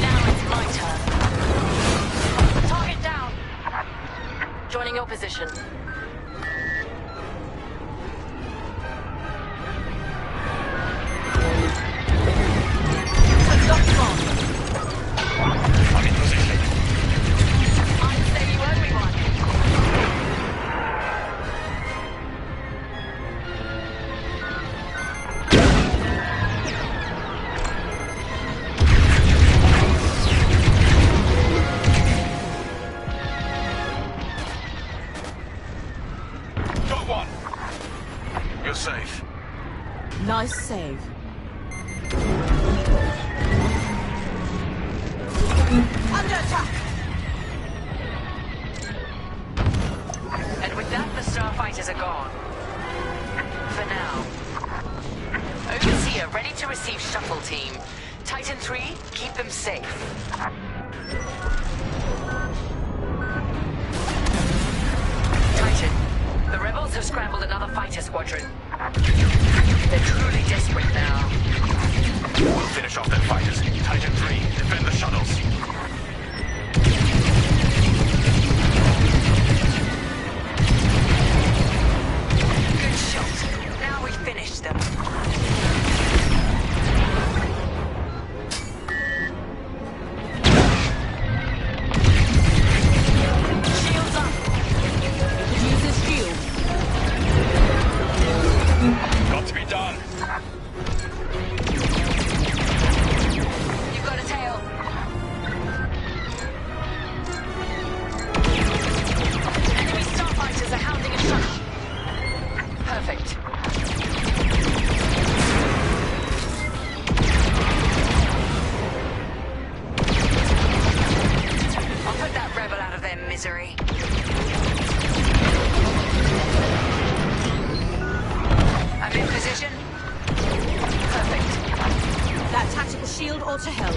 Now it's my turn. Target down. Joining your position. Locking on. I'm in position. I'd say you owe me one. Got one. You're safe. Nice save. Under attack! And with that, the starfighters are gone. For now. Overseer, ready to receive shuttle team. Titan 3, keep them safe. Titan, the rebels have scrambled another fighter squadron. They're truly desperate now. We'll finish off their fighters. Titan 3, defend the shuttles. Good shot. Now we finish them. Shields up. Use this shield. Got to be done. You've got a tail. call to help.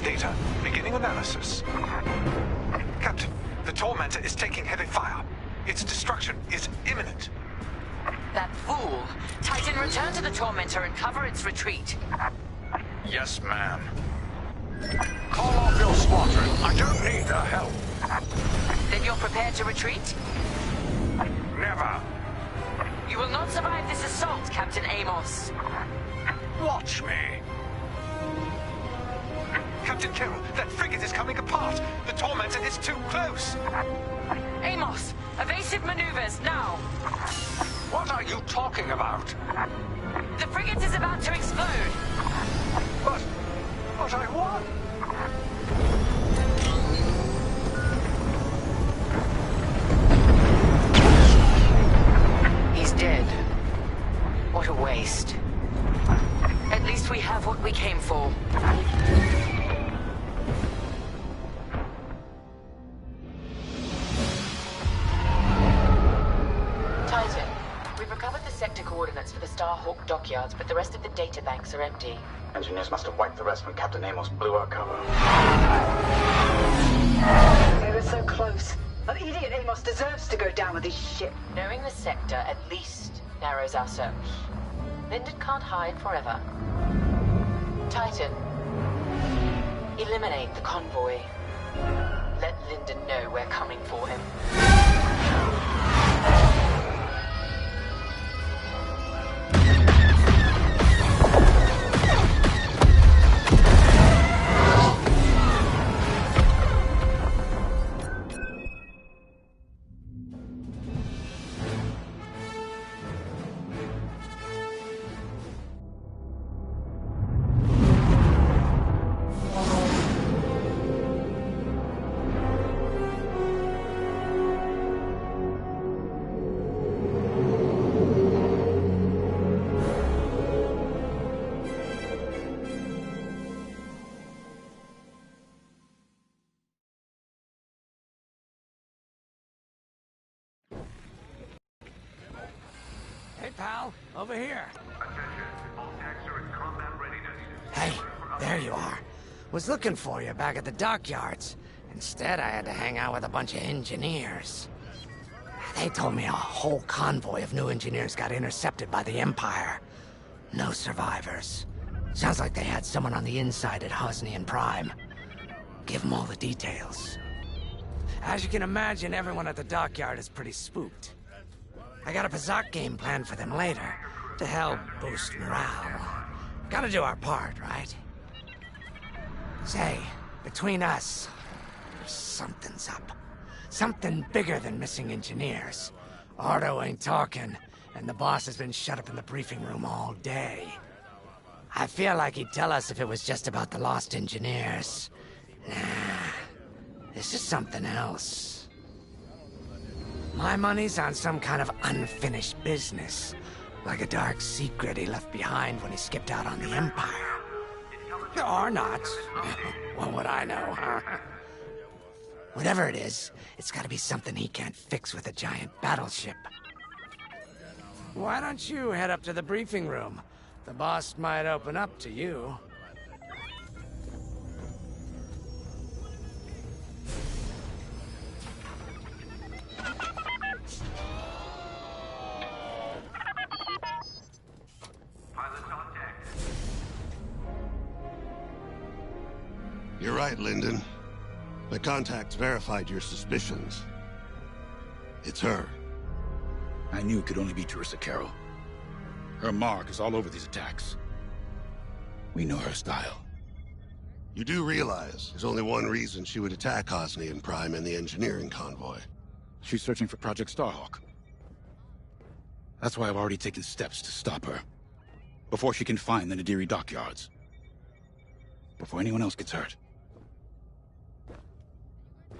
Data. Beginning analysis. Captain, the Tormentor is taking heavy fire. Its destruction is imminent. That fool! Titan, return to the Tormentor and cover its retreat. Yes, ma'am. Call off your squadron. I don't need their help. Then you're prepared to retreat? Never. You will not survive this assault, Captain Amos. Watch me. Captain Carroll, that frigate is coming apart. The Tormentor is too close. Amos, evasive maneuvers, now. What are you talking about? The frigate is about to explode. But I won. He's dead. What a waste. At least we have what we came for. Titan, we've recovered the sector coordinates for the Starhawk dockyards, but the rest of the data banks are empty. Engineers must have wiped the rest when Captain Amos blew our cover. They were so close. An idiot Amos deserves to go down with his ship. Knowing the sector at least narrows our search. Lyndon can't hide forever. Titan, eliminate the convoy. Let Lyndon know we're coming for him. Hey, pal, over here. Hey, there you are. Was looking for you back at the dockyards. Instead, I had to hang out with a bunch of engineers. They told me a whole convoy of new engineers got intercepted by the Empire. No survivors. Sounds like they had someone on the inside at Hosni and Prime. Give them all the details. As you can imagine, everyone at the dockyard is pretty spooked. I got a Pazak game planned for them later, to help boost morale. Gotta do our part, right? Say, between us, something's up. Something bigger than missing engineers. Ardo ain't talking, and the boss has been shut up in the briefing room all day. I feel like he'd tell us if it was just about the lost engineers. Nah, this is something else. My money's on some kind of unfinished business. Like a dark secret he left behind when he skipped out on the Empire. Or not. What would I know? Whatever it is, it's gotta be something he can't fix with a giant battleship. Why don't you head up to the briefing room? The boss might open up to you. You're right, Lyndon. My contacts verified your suspicions. It's her. I knew it could only be Teresa Carroll. Her mark is all over these attacks. We know her style. You do realize there's only one reason she would attack Hosni and Prime and the engineering convoy. She's searching for Project Starhawk. That's why I've already taken steps to stop her. Before she can find the Nadiri dockyards. Before anyone else gets hurt.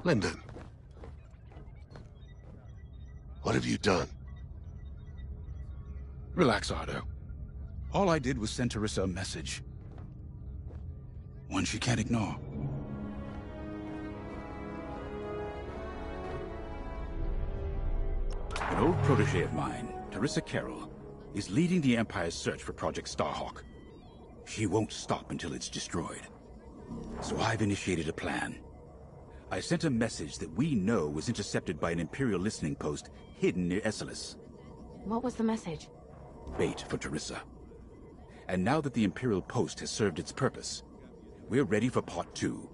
Lyndon. What have you done? Relax, Ardo. All I did was send Teresa a message. One she can't ignore. An old protege of mine, Teresa Carroll, is leading the Empire's search for Project Starhawk. She won't stop until it's destroyed. So I've initiated a plan. I sent a message that we know was intercepted by an Imperial listening post hidden near Esselis. What was the message? Bait for Teresa. And now that the Imperial post has served its purpose, we're ready for Part 2.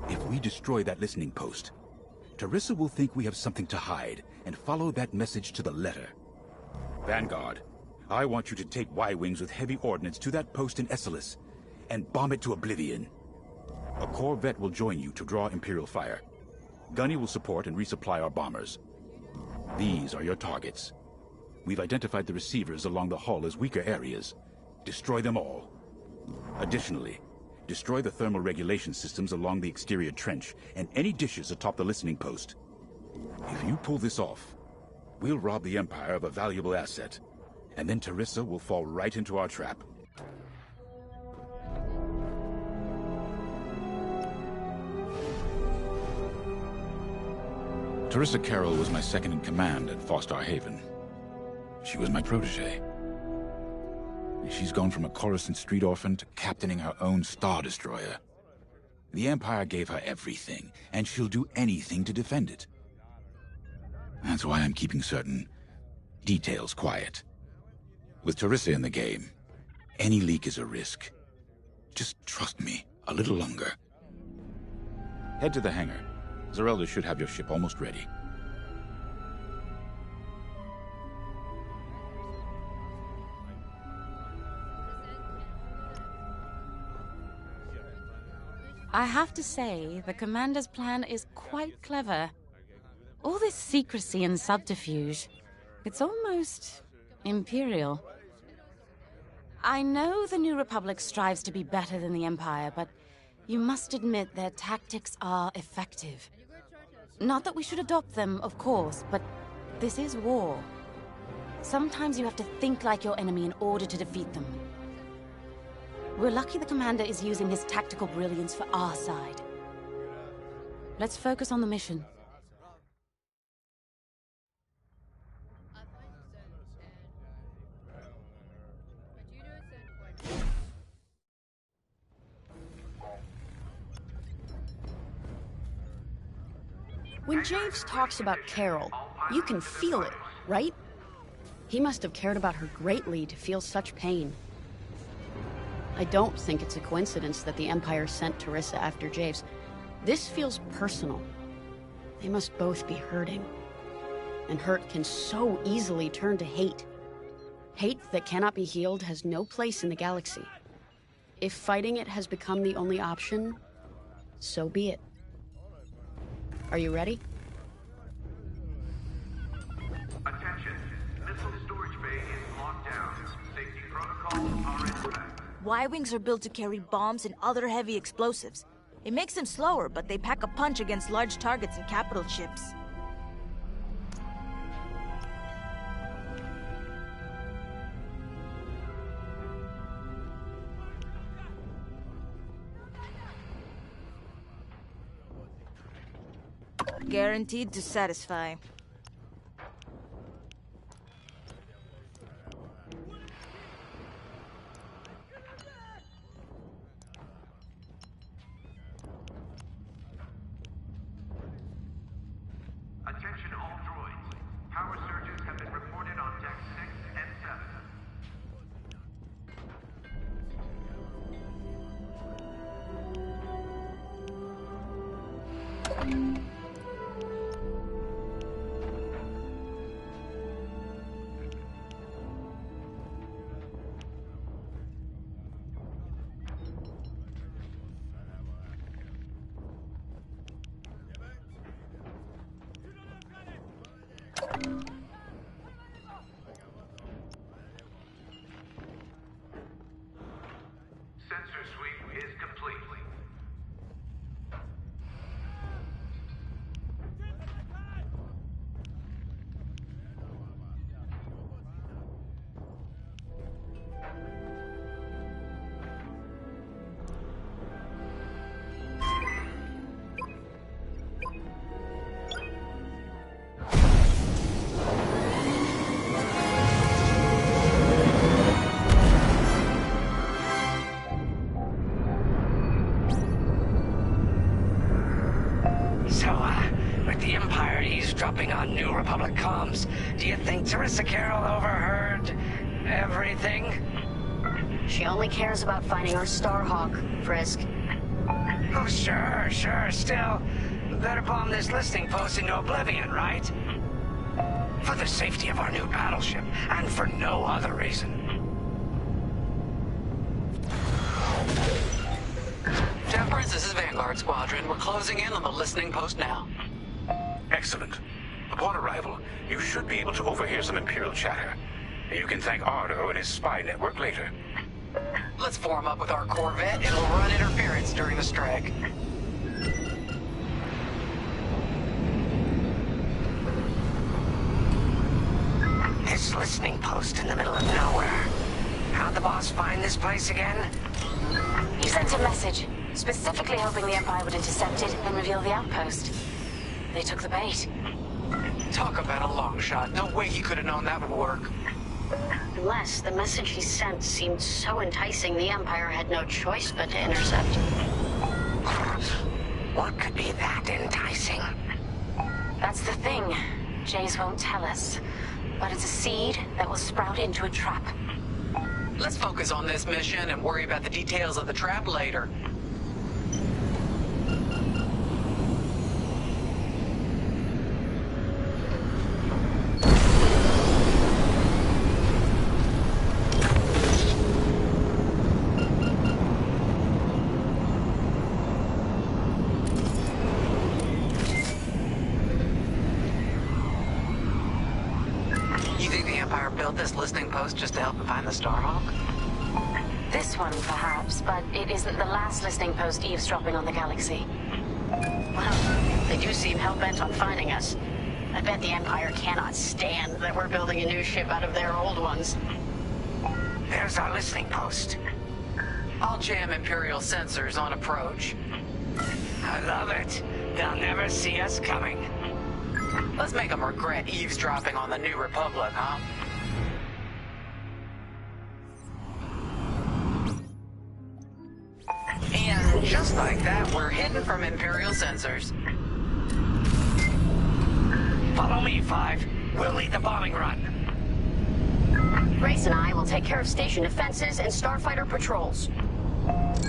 If we destroy that listening post, Teresa will think we have something to hide and follow that message to the letter. Vanguard, I want you to take Y-Wings with heavy ordnance to that post in Esselis and bomb it to oblivion. A corvette will join you to draw Imperial fire. Gunny will support and resupply our bombers. These are your targets. We've identified the receivers along the hull as weaker areas. Destroy them all. Additionally, destroy the thermal regulation systems along the exterior trench and any dishes atop the listening post. If you pull this off, we'll rob the Empire of a valuable asset, and then Teresa will fall right into our trap. Teresa Carroll was my second-in-command at Fostar Haven. She was my protege. She's gone from a Coruscant street orphan to captaining her own Star Destroyer. The Empire gave her everything, and she'll do anything to defend it. That's why I'm keeping certain details quiet. With Teresa in the game, any leak is a risk. Just trust me a little longer. Head to the hangar. Zerelda should have your ship almost ready. I have to say, the Commander's plan is quite clever. All this secrecy and subterfuge, it's almost Imperial. I know the New Republic strives to be better than the Empire, but you must admit their tactics are effective. Not that we should adopt them, of course, but this is war. Sometimes you have to think like your enemy in order to defeat them. We're lucky the Commander is using his tactical brilliance for our side. Let's focus on the mission. When Javes talks about Carol, you can feel it, right? He must have cared about her greatly to feel such pain. I don't think it's a coincidence that the Empire sent Teresa after Javes. This feels personal. They must both be hurting. And hurt can so easily turn to hate. Hate that cannot be healed has no place in the galaxy. If fighting it has become the only option, so be it. Are you ready? Attention. Missile storage bay is locked down. Safety protocols are in effect. Y-Wings are built to carry bombs and other heavy explosives. It makes them slower, but they pack a punch against large targets and capital ships. Guaranteed to satisfy. Attention all droids. Power surges have been reported on deck 6 and 7. Sensor sweep is complete. With the Empire eavesdropping on New Republic comms, do you think Teresa Carroll overheard everything? She only cares about finding our Starhawk, Frisk. Oh, sure. Still, better bomb this listening post into oblivion, right? For the safety of our new battleship, and for no other reason. Temperance, this is Vanguard Squadron. We're closing in on the listening post now. Excellent. Upon arrival, you should be able to overhear some Imperial chatter. You can thank Ardo and his spy network later. Let's form up with our Corvette. It'll run interference during the strike. This listening post in the middle of nowhere. How'd the boss find this place again? He sent a message, specifically hoping the Empire would intercept it and reveal the outpost. They took the bait. Talk about a long shot. No way he could have known that would work. Unless the message he sent seemed so enticing, the Empire had no choice but to intercept. What could be that enticing? That's the thing. Jace won't tell us. But it's a seed that will sprout into a trap. Let's focus on this mission and worry about the details of the trap later. This listening post just to help him find the Starhawk? This one, perhaps, but it isn't the last listening post eavesdropping on the galaxy. Well, they do seem hell-bent on finding us. I bet the Empire cannot stand that we're building a new ship out of their old ones. There's our listening post. I'll jam Imperial sensors on approach. I love it. They'll never see us coming. Let's make them regret eavesdropping on the New Republic, huh? And just like that, we're hidden from Imperial sensors. Follow me, 5. We'll lead the bombing run. Grace and I will take care of station defenses and starfighter patrols.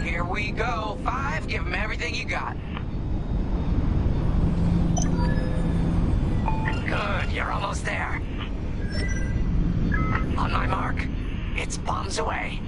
Here we go. 5, give them everything you got. Good, you're almost there. On my mark, it's bombs away.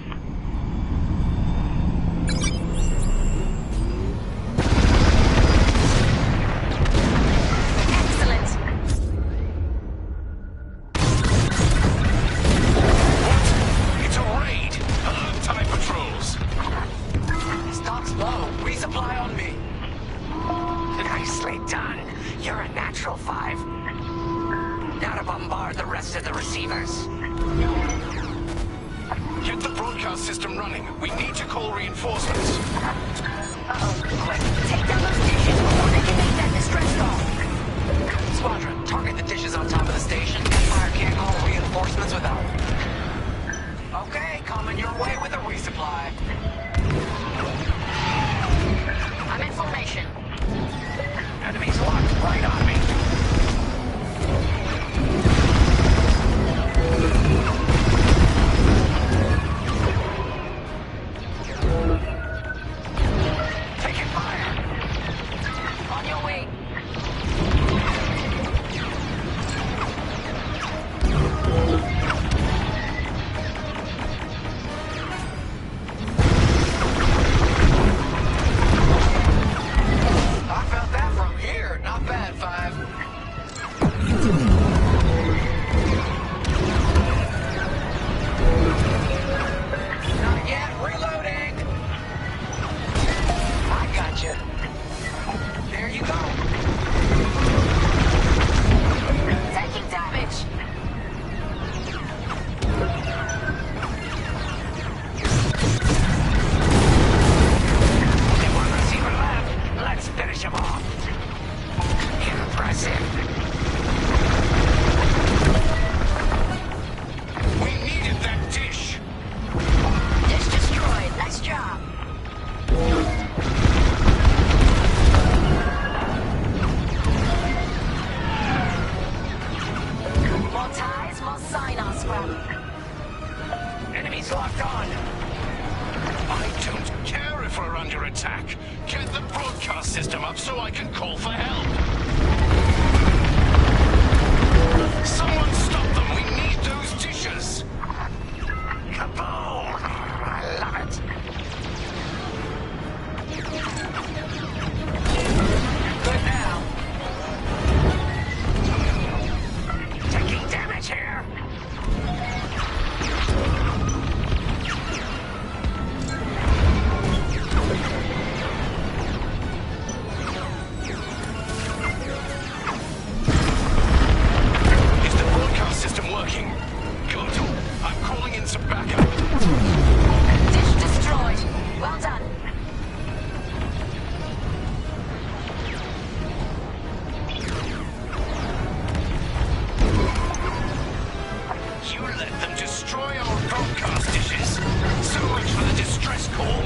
Get the broadcast system running. We need to call reinforcements. Uh-oh, quick. Take down those dishes before they can make that distress call. sequence without. Okay, coming your way with a resupply. I'm in formation. Enemies locked right on me. Taking fire. On your way. I felt that from here. Not bad, Five. Not yet. Reloading. I gotcha. There you go. Taking damage. Only one receiver left. Let's finish him off. Impressive. We needed that dish. Dish destroyed. Nice job. More ties, more sign-on scrap. Enemies locked on. I don't care if we're under attack. Get the broadcast system up so I can call for help. Someone stop them. We need those dishes. Kaboom! I love it. Good now. Taking damage here. Is the broadcast system working? Good. I'm calling in some backup. Dish destroyed. Well done. You let them destroy our broadcast dishes. So much for the distress call.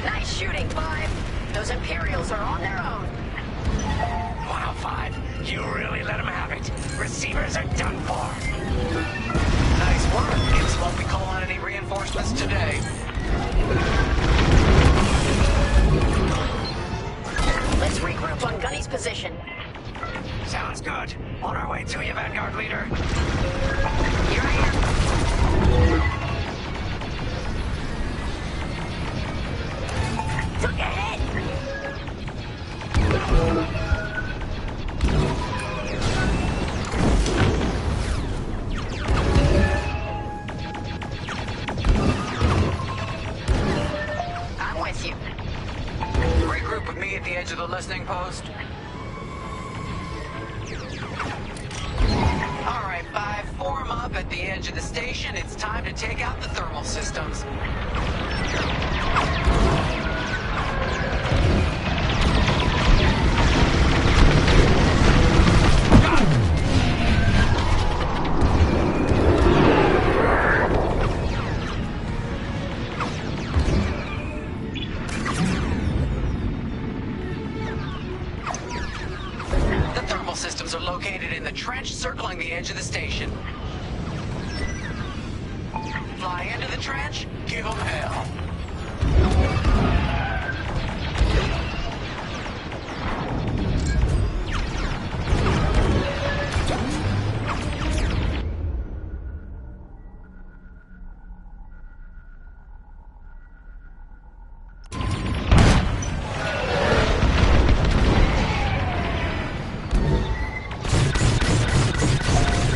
Nice shooting, Five. Those Imperials are on their own. Wow, Five. You really let them have it. Receivers are done for. Nice work. Gibbs won't be calling any reinforcements today. Let's regroup on Gunny's position. Sounds good. On our way to you, Vanguard Leader. Here I am. Took a hit. I'm with you. Regroup with me at the edge of the listening post. All right, Five, form up at the edge of the station. It's time to take out the thermal systems. The thermal systems are located in the trench circling the edge of the station. Fly into the trench, give them hell.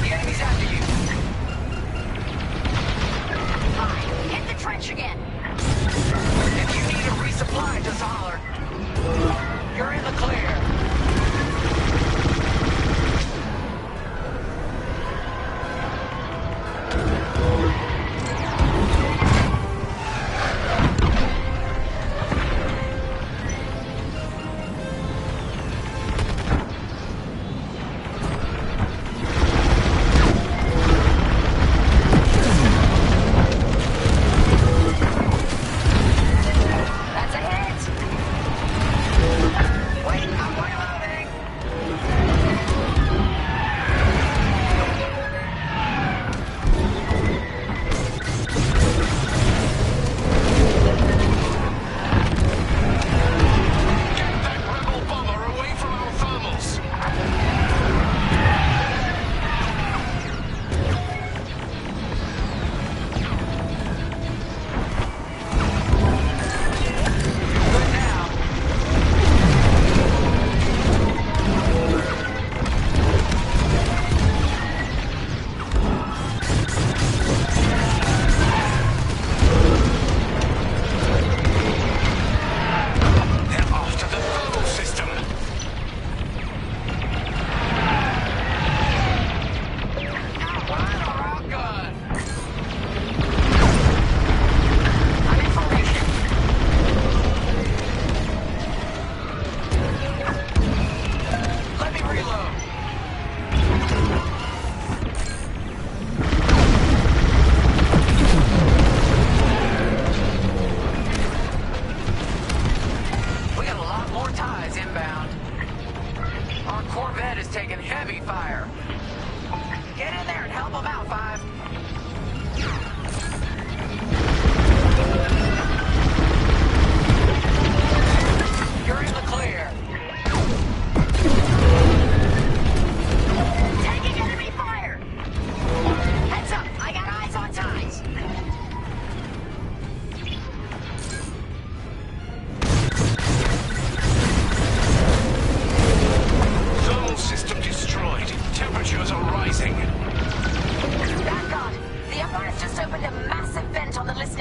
The enemy's after you. Fine. Hit the trench again.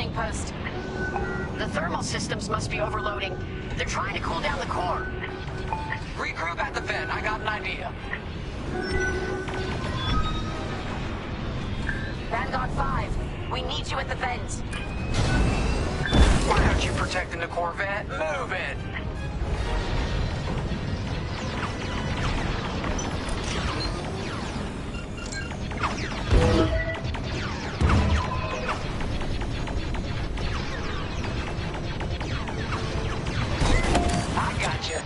listening post. The thermal systems must be overloading. They're trying to cool down the core. Regroup at the vent. I got an idea. Vanguard 5, we need you at the vent. Why aren't you protecting the Corvette? Move it! I gotcha.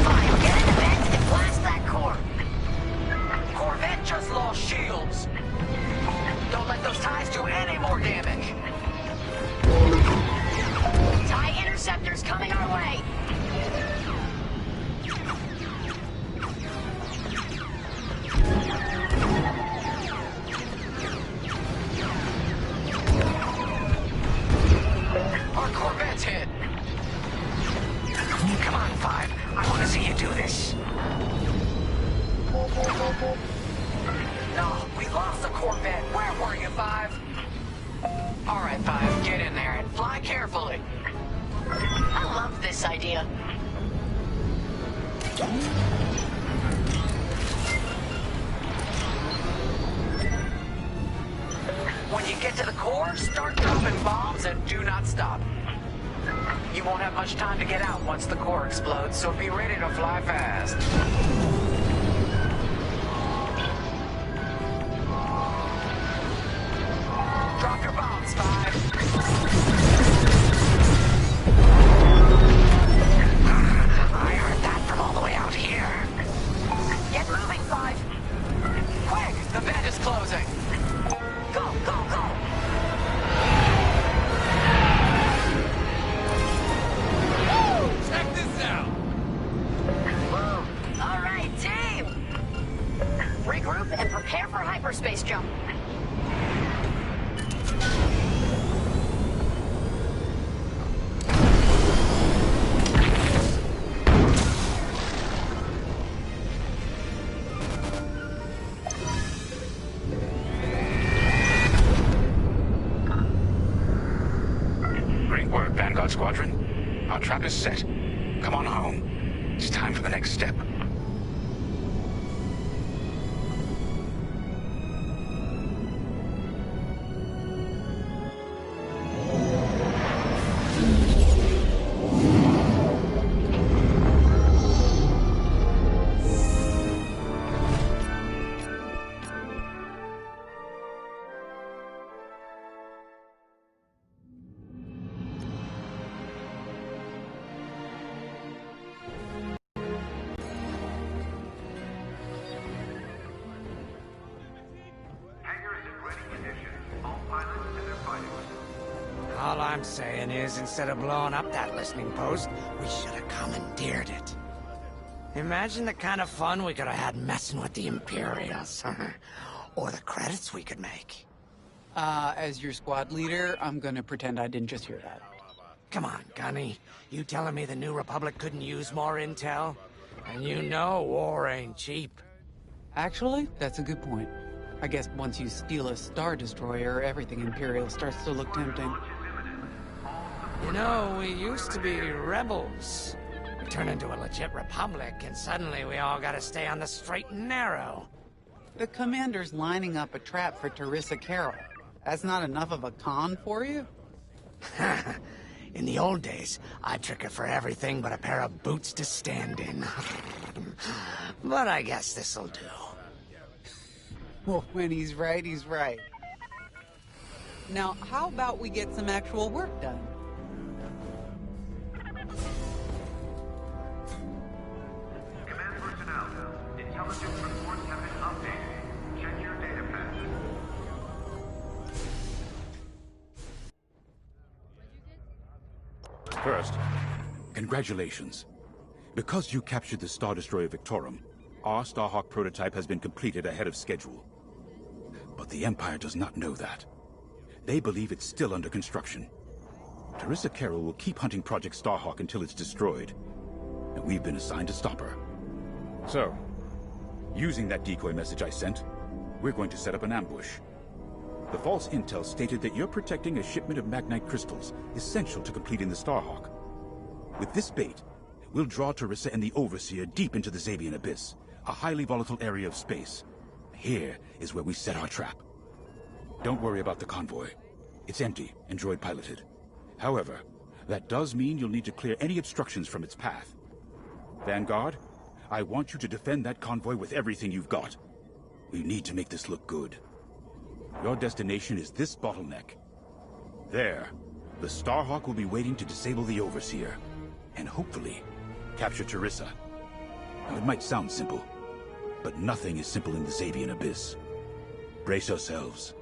Fine, get in the vent and blast that core. Corvette just lost shields. Don't let those ties do any more damage. TIE interceptors coming our way. Our Corvette's hit. Come on, 5. I want to see you do this. No, we lost the Corvette. Where were you, 5? All right, 5, get in there and fly carefully. I love this idea. When you get to the core, start dropping bombs and do not stop. You won't have much time to get out once the core explodes, so be ready to fly fast. Drop your bombs, 5. I heard that from all the way out here. Get moving, 5. Quick, the vent is closing. Go, go, go. Check this out. Woo. All right, team. Regroup and prepare for hyperspace jump. Great work, Vanguard Squadron. Our trap is set. Come on home. It's time for the next step. All I'm saying is, instead of blowing up that listening post, we should have commandeered it. Imagine the kind of fun we could have had messing with the Imperials. Or the credits we could make. As your squad leader, I'm gonna pretend I didn't just hear that. Come on, Gunny. You telling me the New Republic couldn't use more intel? And you know war ain't cheap. Actually, that's a good point. I guess once you steal a Star Destroyer, everything Imperial starts to look tempting. You know, we used to be rebels. We turned into a legit republic, and suddenly we all gotta stay on the straight and narrow. The commander's lining up a trap for Teresa Carroll. That's not enough of a con for you? In the old days, I'd trick her for everything but a pair of boots to stand in. But I guess this'll do. Well, when he's right, he's right. Now, how about we get some actual work done? Command personnel, intelligence reports have been updated. Check your data pad. First, congratulations. Because you captured the Star Destroyer Victorum, our Starhawk prototype has been completed ahead of schedule. But the Empire does not know that. They believe it's still under construction. Teresa Carroll will keep hunting Project Starhawk until it's destroyed. And we've been assigned to stop her. So, Using that decoy message I sent, we're going to set up an ambush. The false intel stated that you're protecting a shipment of magnite crystals, essential to completing the Starhawk. With this bait, we'll draw Teresa and the Overseer deep into the Xavian Abyss, a highly volatile area of space. Here is where we set our trap. Don't worry about the convoy. It's empty and droid-piloted. However, that does mean you'll need to clear any obstructions from its path. Vanguard, I want you to defend that convoy with everything you've got. We need to make this look good. Your destination is this bottleneck. There, the Starhawk will be waiting to disable the Overseer, and hopefully, capture Teresa. Now, it might sound simple, but nothing is simple in the Xavian Abyss. Brace yourselves.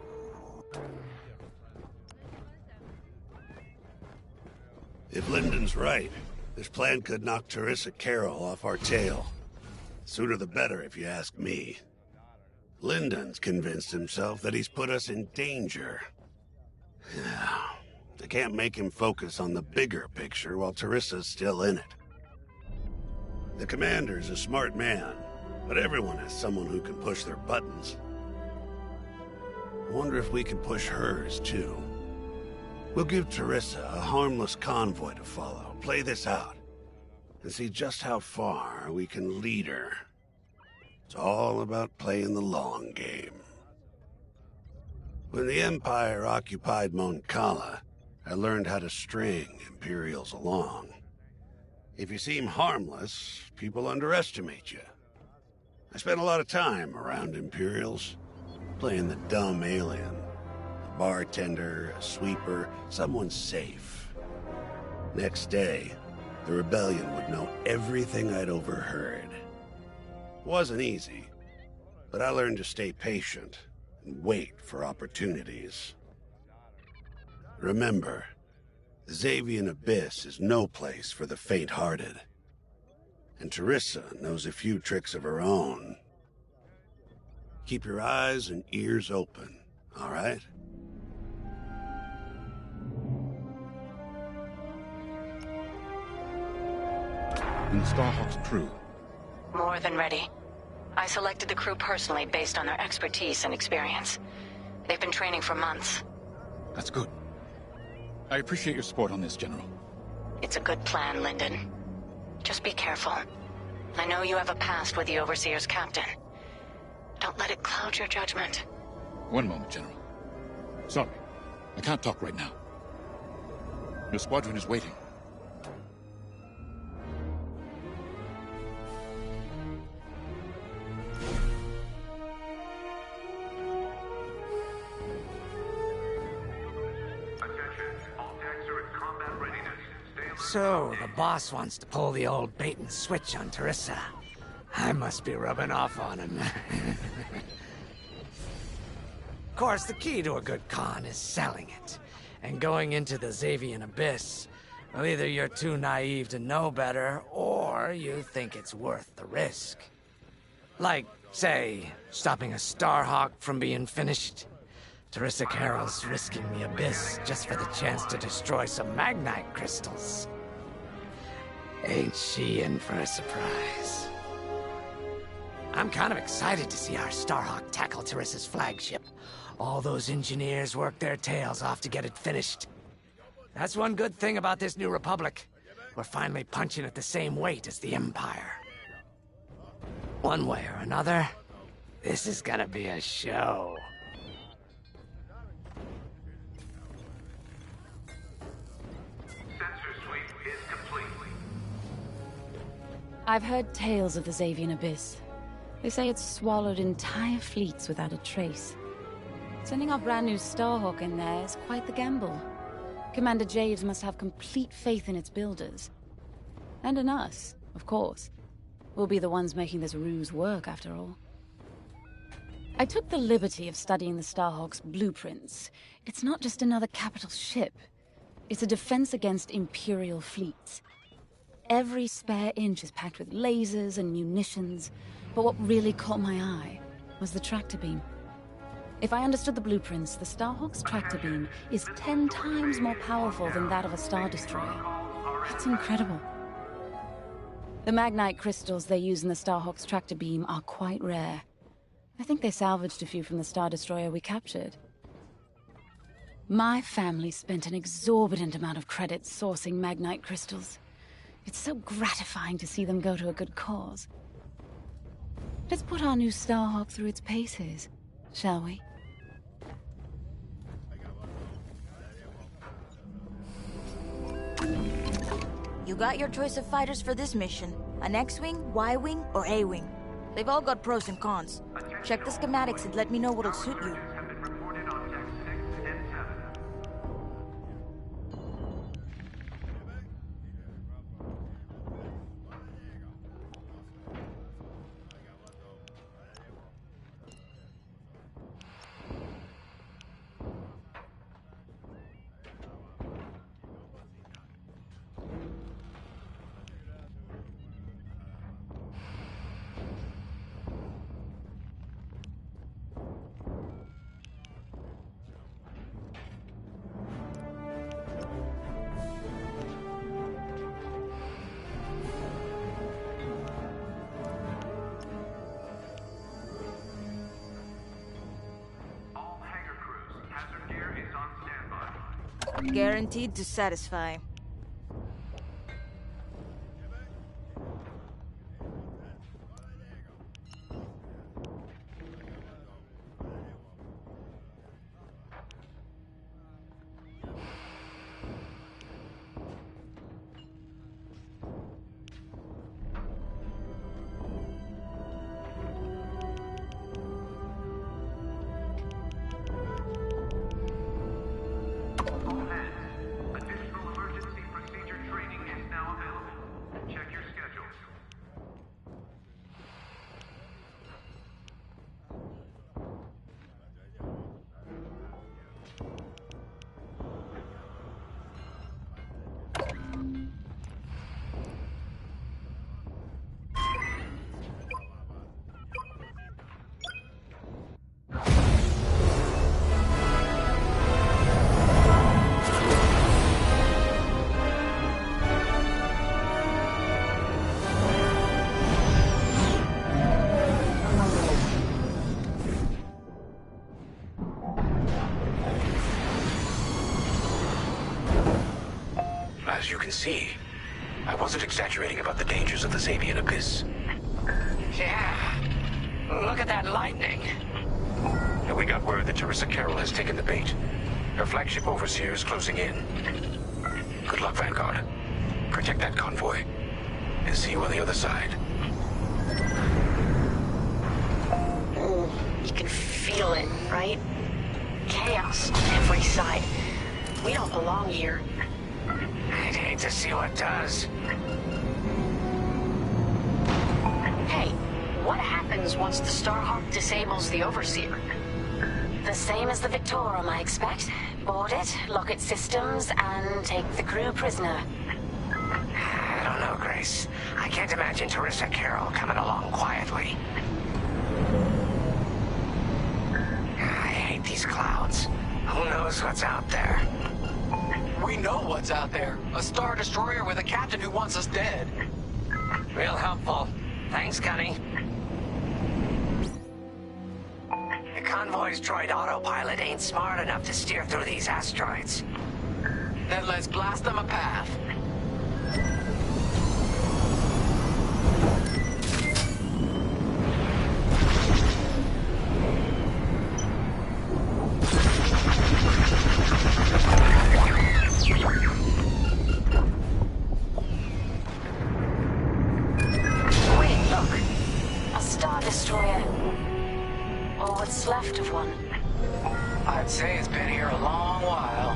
If Lyndon's right, this plan could knock Teresa Carroll off our tail. Sooner the better, if you ask me. Lyndon's convinced himself that he's put us in danger. They can't make him focus on the bigger picture while Teresa's still in it. The commander's a smart man, but everyone has someone who can push their buttons. I wonder if we can push hers, too. We'll give Teresa a harmless convoy to follow, play this out, and see just how far we can lead her. It's all about playing the long game. When the Empire occupied Mon Cala, I learned how to string Imperials along. If you seem harmless, people underestimate you. I spent a lot of time around Imperials, playing the dumb alien. A bartender, a sweeper, someone safe. Next day, the rebellion would know everything I'd overheard. It wasn't easy, but I learned to stay patient and wait for opportunities. Remember, the Xavian Abyss is no place for the faint-hearted. And Teresa knows a few tricks of her own. Keep your eyes and ears open, all right? And Starhawk's crew? More than ready. I selected the crew personally based on their expertise and experience. They've been training for months. That's good. I appreciate your support on this, General. It's a good plan, Lyndon. Just be careful. I know you have a past with the Overseer's captain. Don't let it cloud your judgment. One moment, General. Sorry, I can't talk right now. Your squadron is waiting. So, the boss wants to pull the old bait and switch on Teresa. I must be rubbing off on him. Of course, the key to a good con is selling it. And going into the Xavian Abyss, well, either you're too naive to know better, or you think it's worth the risk. Like, say, stopping a Starhawk from being finished. Teresa Carroll's risking the Abyss just for the chance to destroy some magnite crystals. Ain't she in for a surprise? I'm kind of excited to see our Starhawk tackle Teresa's flagship. All those engineers work their tails off to get it finished. That's one good thing about this new Republic. We're finally punching at the same weight as the Empire. One way or another, this is gonna be a show. I've heard tales of the Xavian Abyss. They say it's swallowed entire fleets without a trace. Sending our brand new Starhawk in there is quite the gamble. Commander Javes must have complete faith in its builders. And in us, of course. We'll be the ones making this ruse work, after all. I took the liberty of studying the Starhawk's blueprints. It's not just another capital ship. It's a defense against Imperial fleets. Every spare inch is packed with lasers and munitions, but what really caught my eye was the tractor beam. If I understood the blueprints, the Starhawk's tractor beam is 10 times more powerful than that of a Star Destroyer. That's incredible. The magnite crystals they use in the Starhawk's tractor beam are quite rare. I think they salvaged a few from the Star Destroyer we captured. My family spent an exorbitant amount of credits sourcing magnite crystals. It's so gratifying to see them go to a good cause. Let's put our new Starhawk through its paces, shall we? You got your choice of fighters for this mission. An X-Wing, Y-Wing, or A-Wing. They've all got pros and cons. Check the schematics and let me know what'll suit you. Guaranteed to satisfy. As you can see, I wasn't exaggerating about the dangers of the Sabian Abyss. Yeah. Look at that lightning. And we got word that Teresa Carroll has taken the bait. Her flagship overseer is closing in. Good luck, Vanguard. Protect that convoy. And see you on the other side. You can feel it, right? Chaos on every side. We don't belong here. I'd hate to see what does. Hey, what happens once the Starhawk disables the Overseer? The same as the Victorum, I expect. Board it, lock its systems, and take the crew prisoner. I don't know, Grace. I can't imagine Teresa Carroll coming along quietly. I hate these clouds. Who knows what's out there? We know what's out there. A Star Destroyer with a captain who wants us dead. Real helpful. Thanks, Gunny. The convoy's droid autopilot ain't smart enough to steer through these asteroids. Then let's blast them a path. Left of one. I'd say it's been here a long while.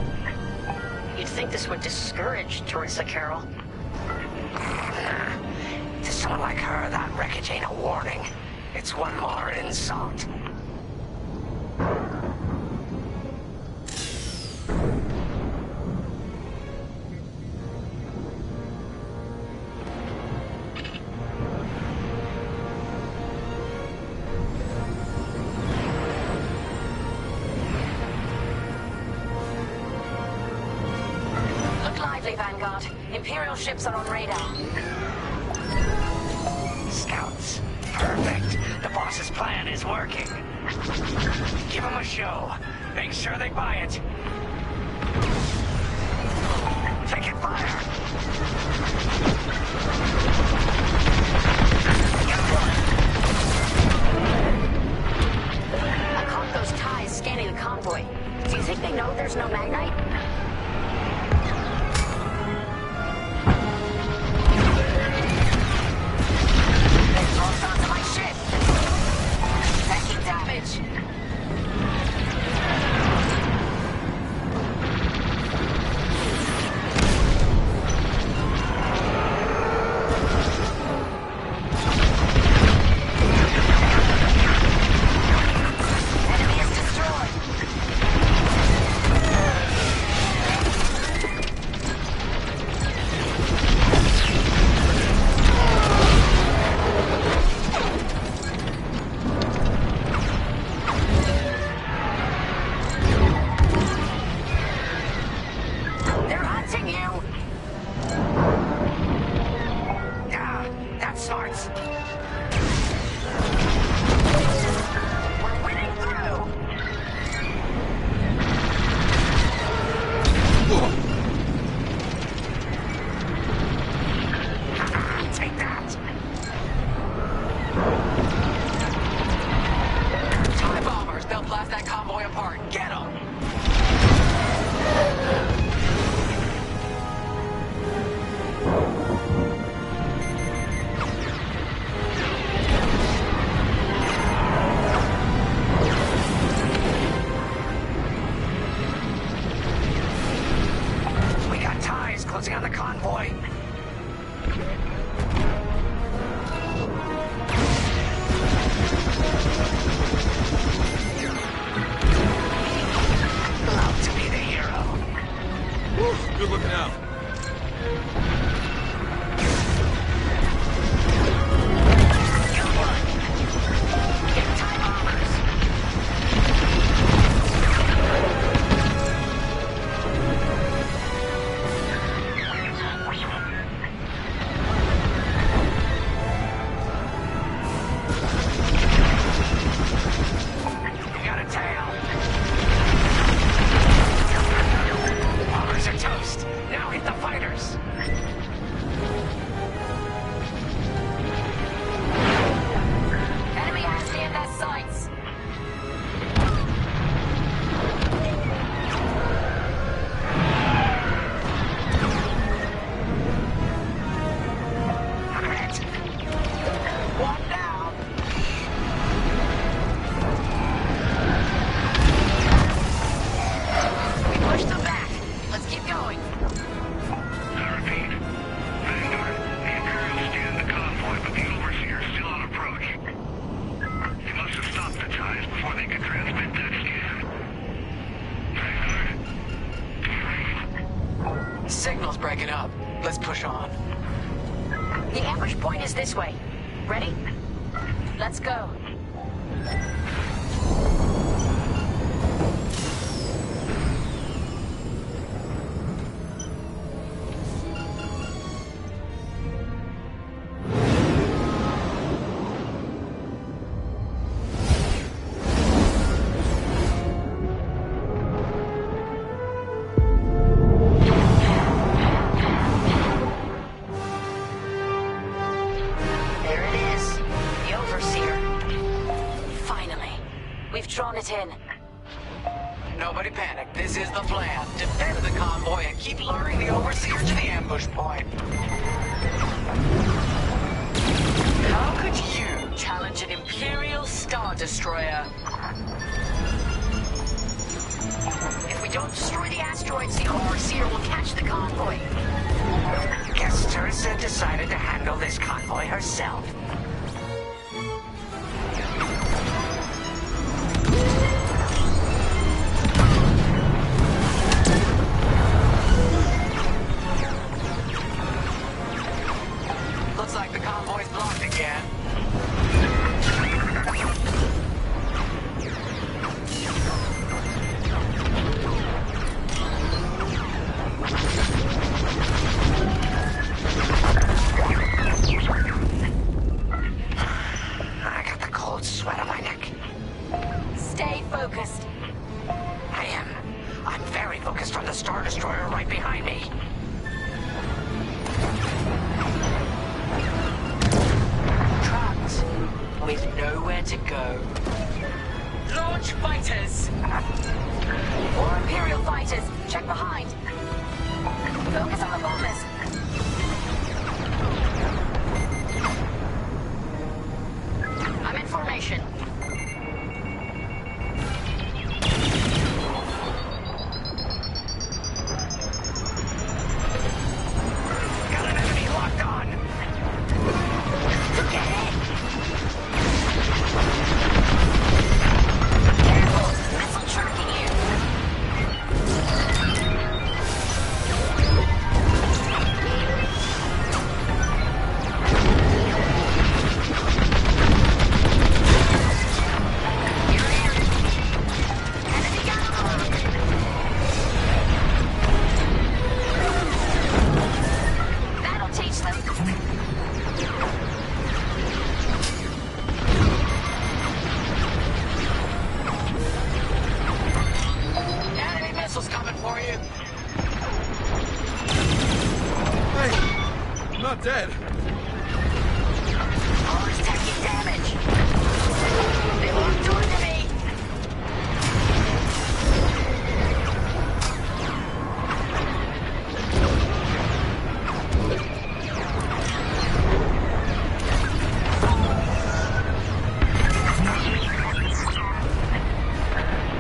You'd think this would discourage Teresa Carroll. To someone like her, that wreckage ain't a warning. It's one more insult. Vanguard. Imperial ships are on radar. scouts. Perfect. The boss's plan is working. Give them a show. Make sure they buy it. Taking fire. I caught those ties scanning the convoy. Do you think they know there's no Magnite? They've lost onto my ship. Taking damage. Signal's breaking up. Let's push on. The ambush point is this way. Ready? Let's go. Nobody panic. This is the plan. Defend the convoy and keep luring the Overseer to the ambush point. How could you challenge an Imperial Star Destroyer? If we don't destroy the asteroids, the Overseer will catch the convoy. Guess Teresa decided to handle this convoy herself. Looks like the convoy's blocked again. focused. I am. I'm very focused on the Star Destroyer right behind me. Trapped. With nowhere to go. Launch fighters! More Imperial fighters. Check behind. Focus on the bombers. I'm in formation. Got an enemy locked on! Forget it! Careful! Missile tracking you! That'll teach them. Enemy missiles coming for you! Hey! I'm not dead. Always taking damage. They locked onto me.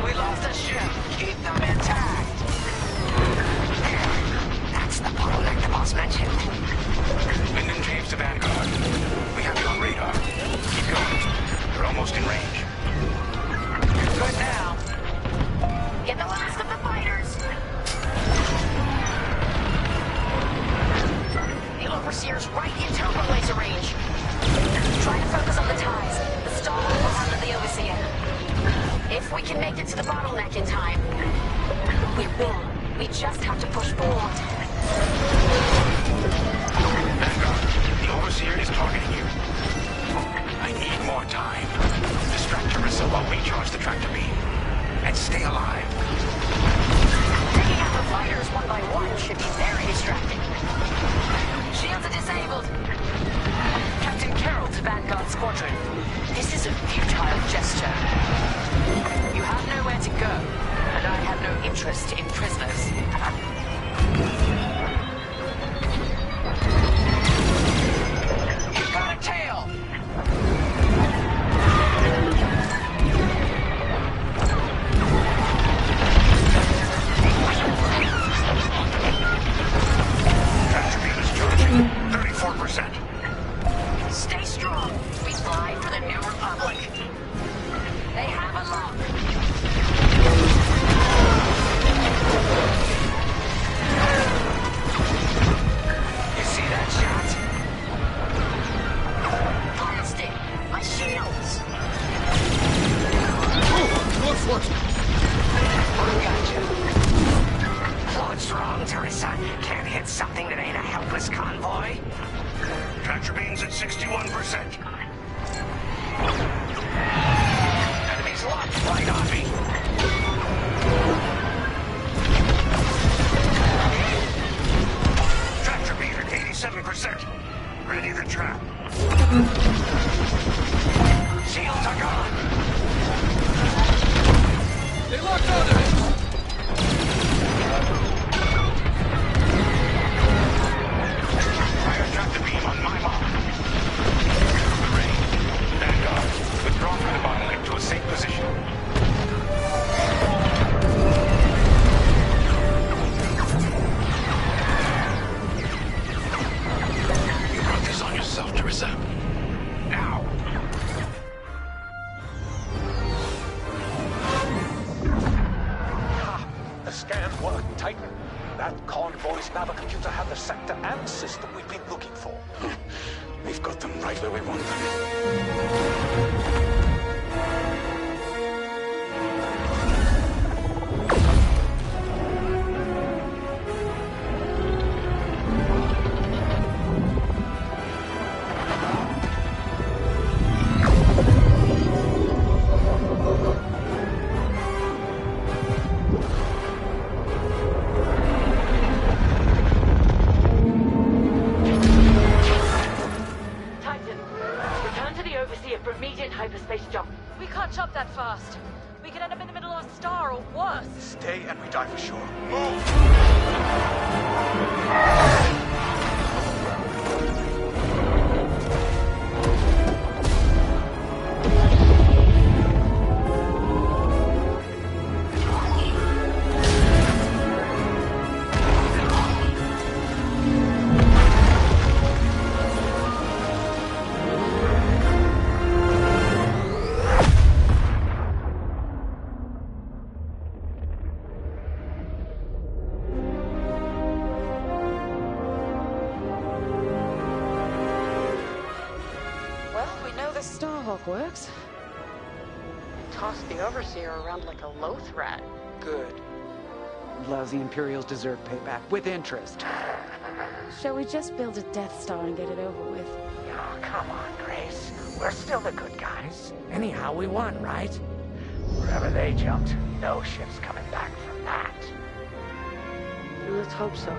We lost a ship. Keep them intact. That's the bottleneck the boss mentioned. Lyndon James to Vanguard. We have you on radar. Keep going. You're almost in range. Good now. Get the last of the fighters. The Overseer's right in turbo laser range. Try to focus on the ties. The star will handle the Overseer. If we can make it to the bottleneck in time, we will. We just have to push forward. Vanguard, the Overseer is targeting you. I need more time. Distract Teresa while we charge the tractor beam. And stay alive. Taking out the fighters one by one should be very distracting. Shields are disabled. Captain Carroll to Vanguard Squadron. This is a futile gesture. You have nowhere to go, and I have no interest in prisoners. You've got a tail! Tractor beam is charging. 34%. Stay strong. We fly for the New Republic. They have a lock. You see that shot? Blasting. My shields. Close one! Gotcha. What's wrong, Teresa? Can't hit something that ain't a helpless convoy? Tractor beam's at 61%. Enemies locked right on me. Tractor beam at 87%. Ready the trap. Shields are gone. They locked onto me! Fire tractor beam on my mark. Ready. Vanguard, withdraw from the bottleneck to a safe position. You brought this on yourself, Teresa. Now. The scan worked, Titan. That convoy's navicomputer had the sector and system we've been looking for. We've got them right where we want them. We could end up in the middle of a star or worse. Stay and we die for sure. Move! Works. Toss the Overseer around like a loath rat. Good. Lousy Imperials deserve payback, with interest. Shall we just build a Death Star and get it over with? Oh, come on, Grace. We're still the good guys. Anyhow, we won, right? Wherever they jumped, no ship's coming back from that. Let's hope so.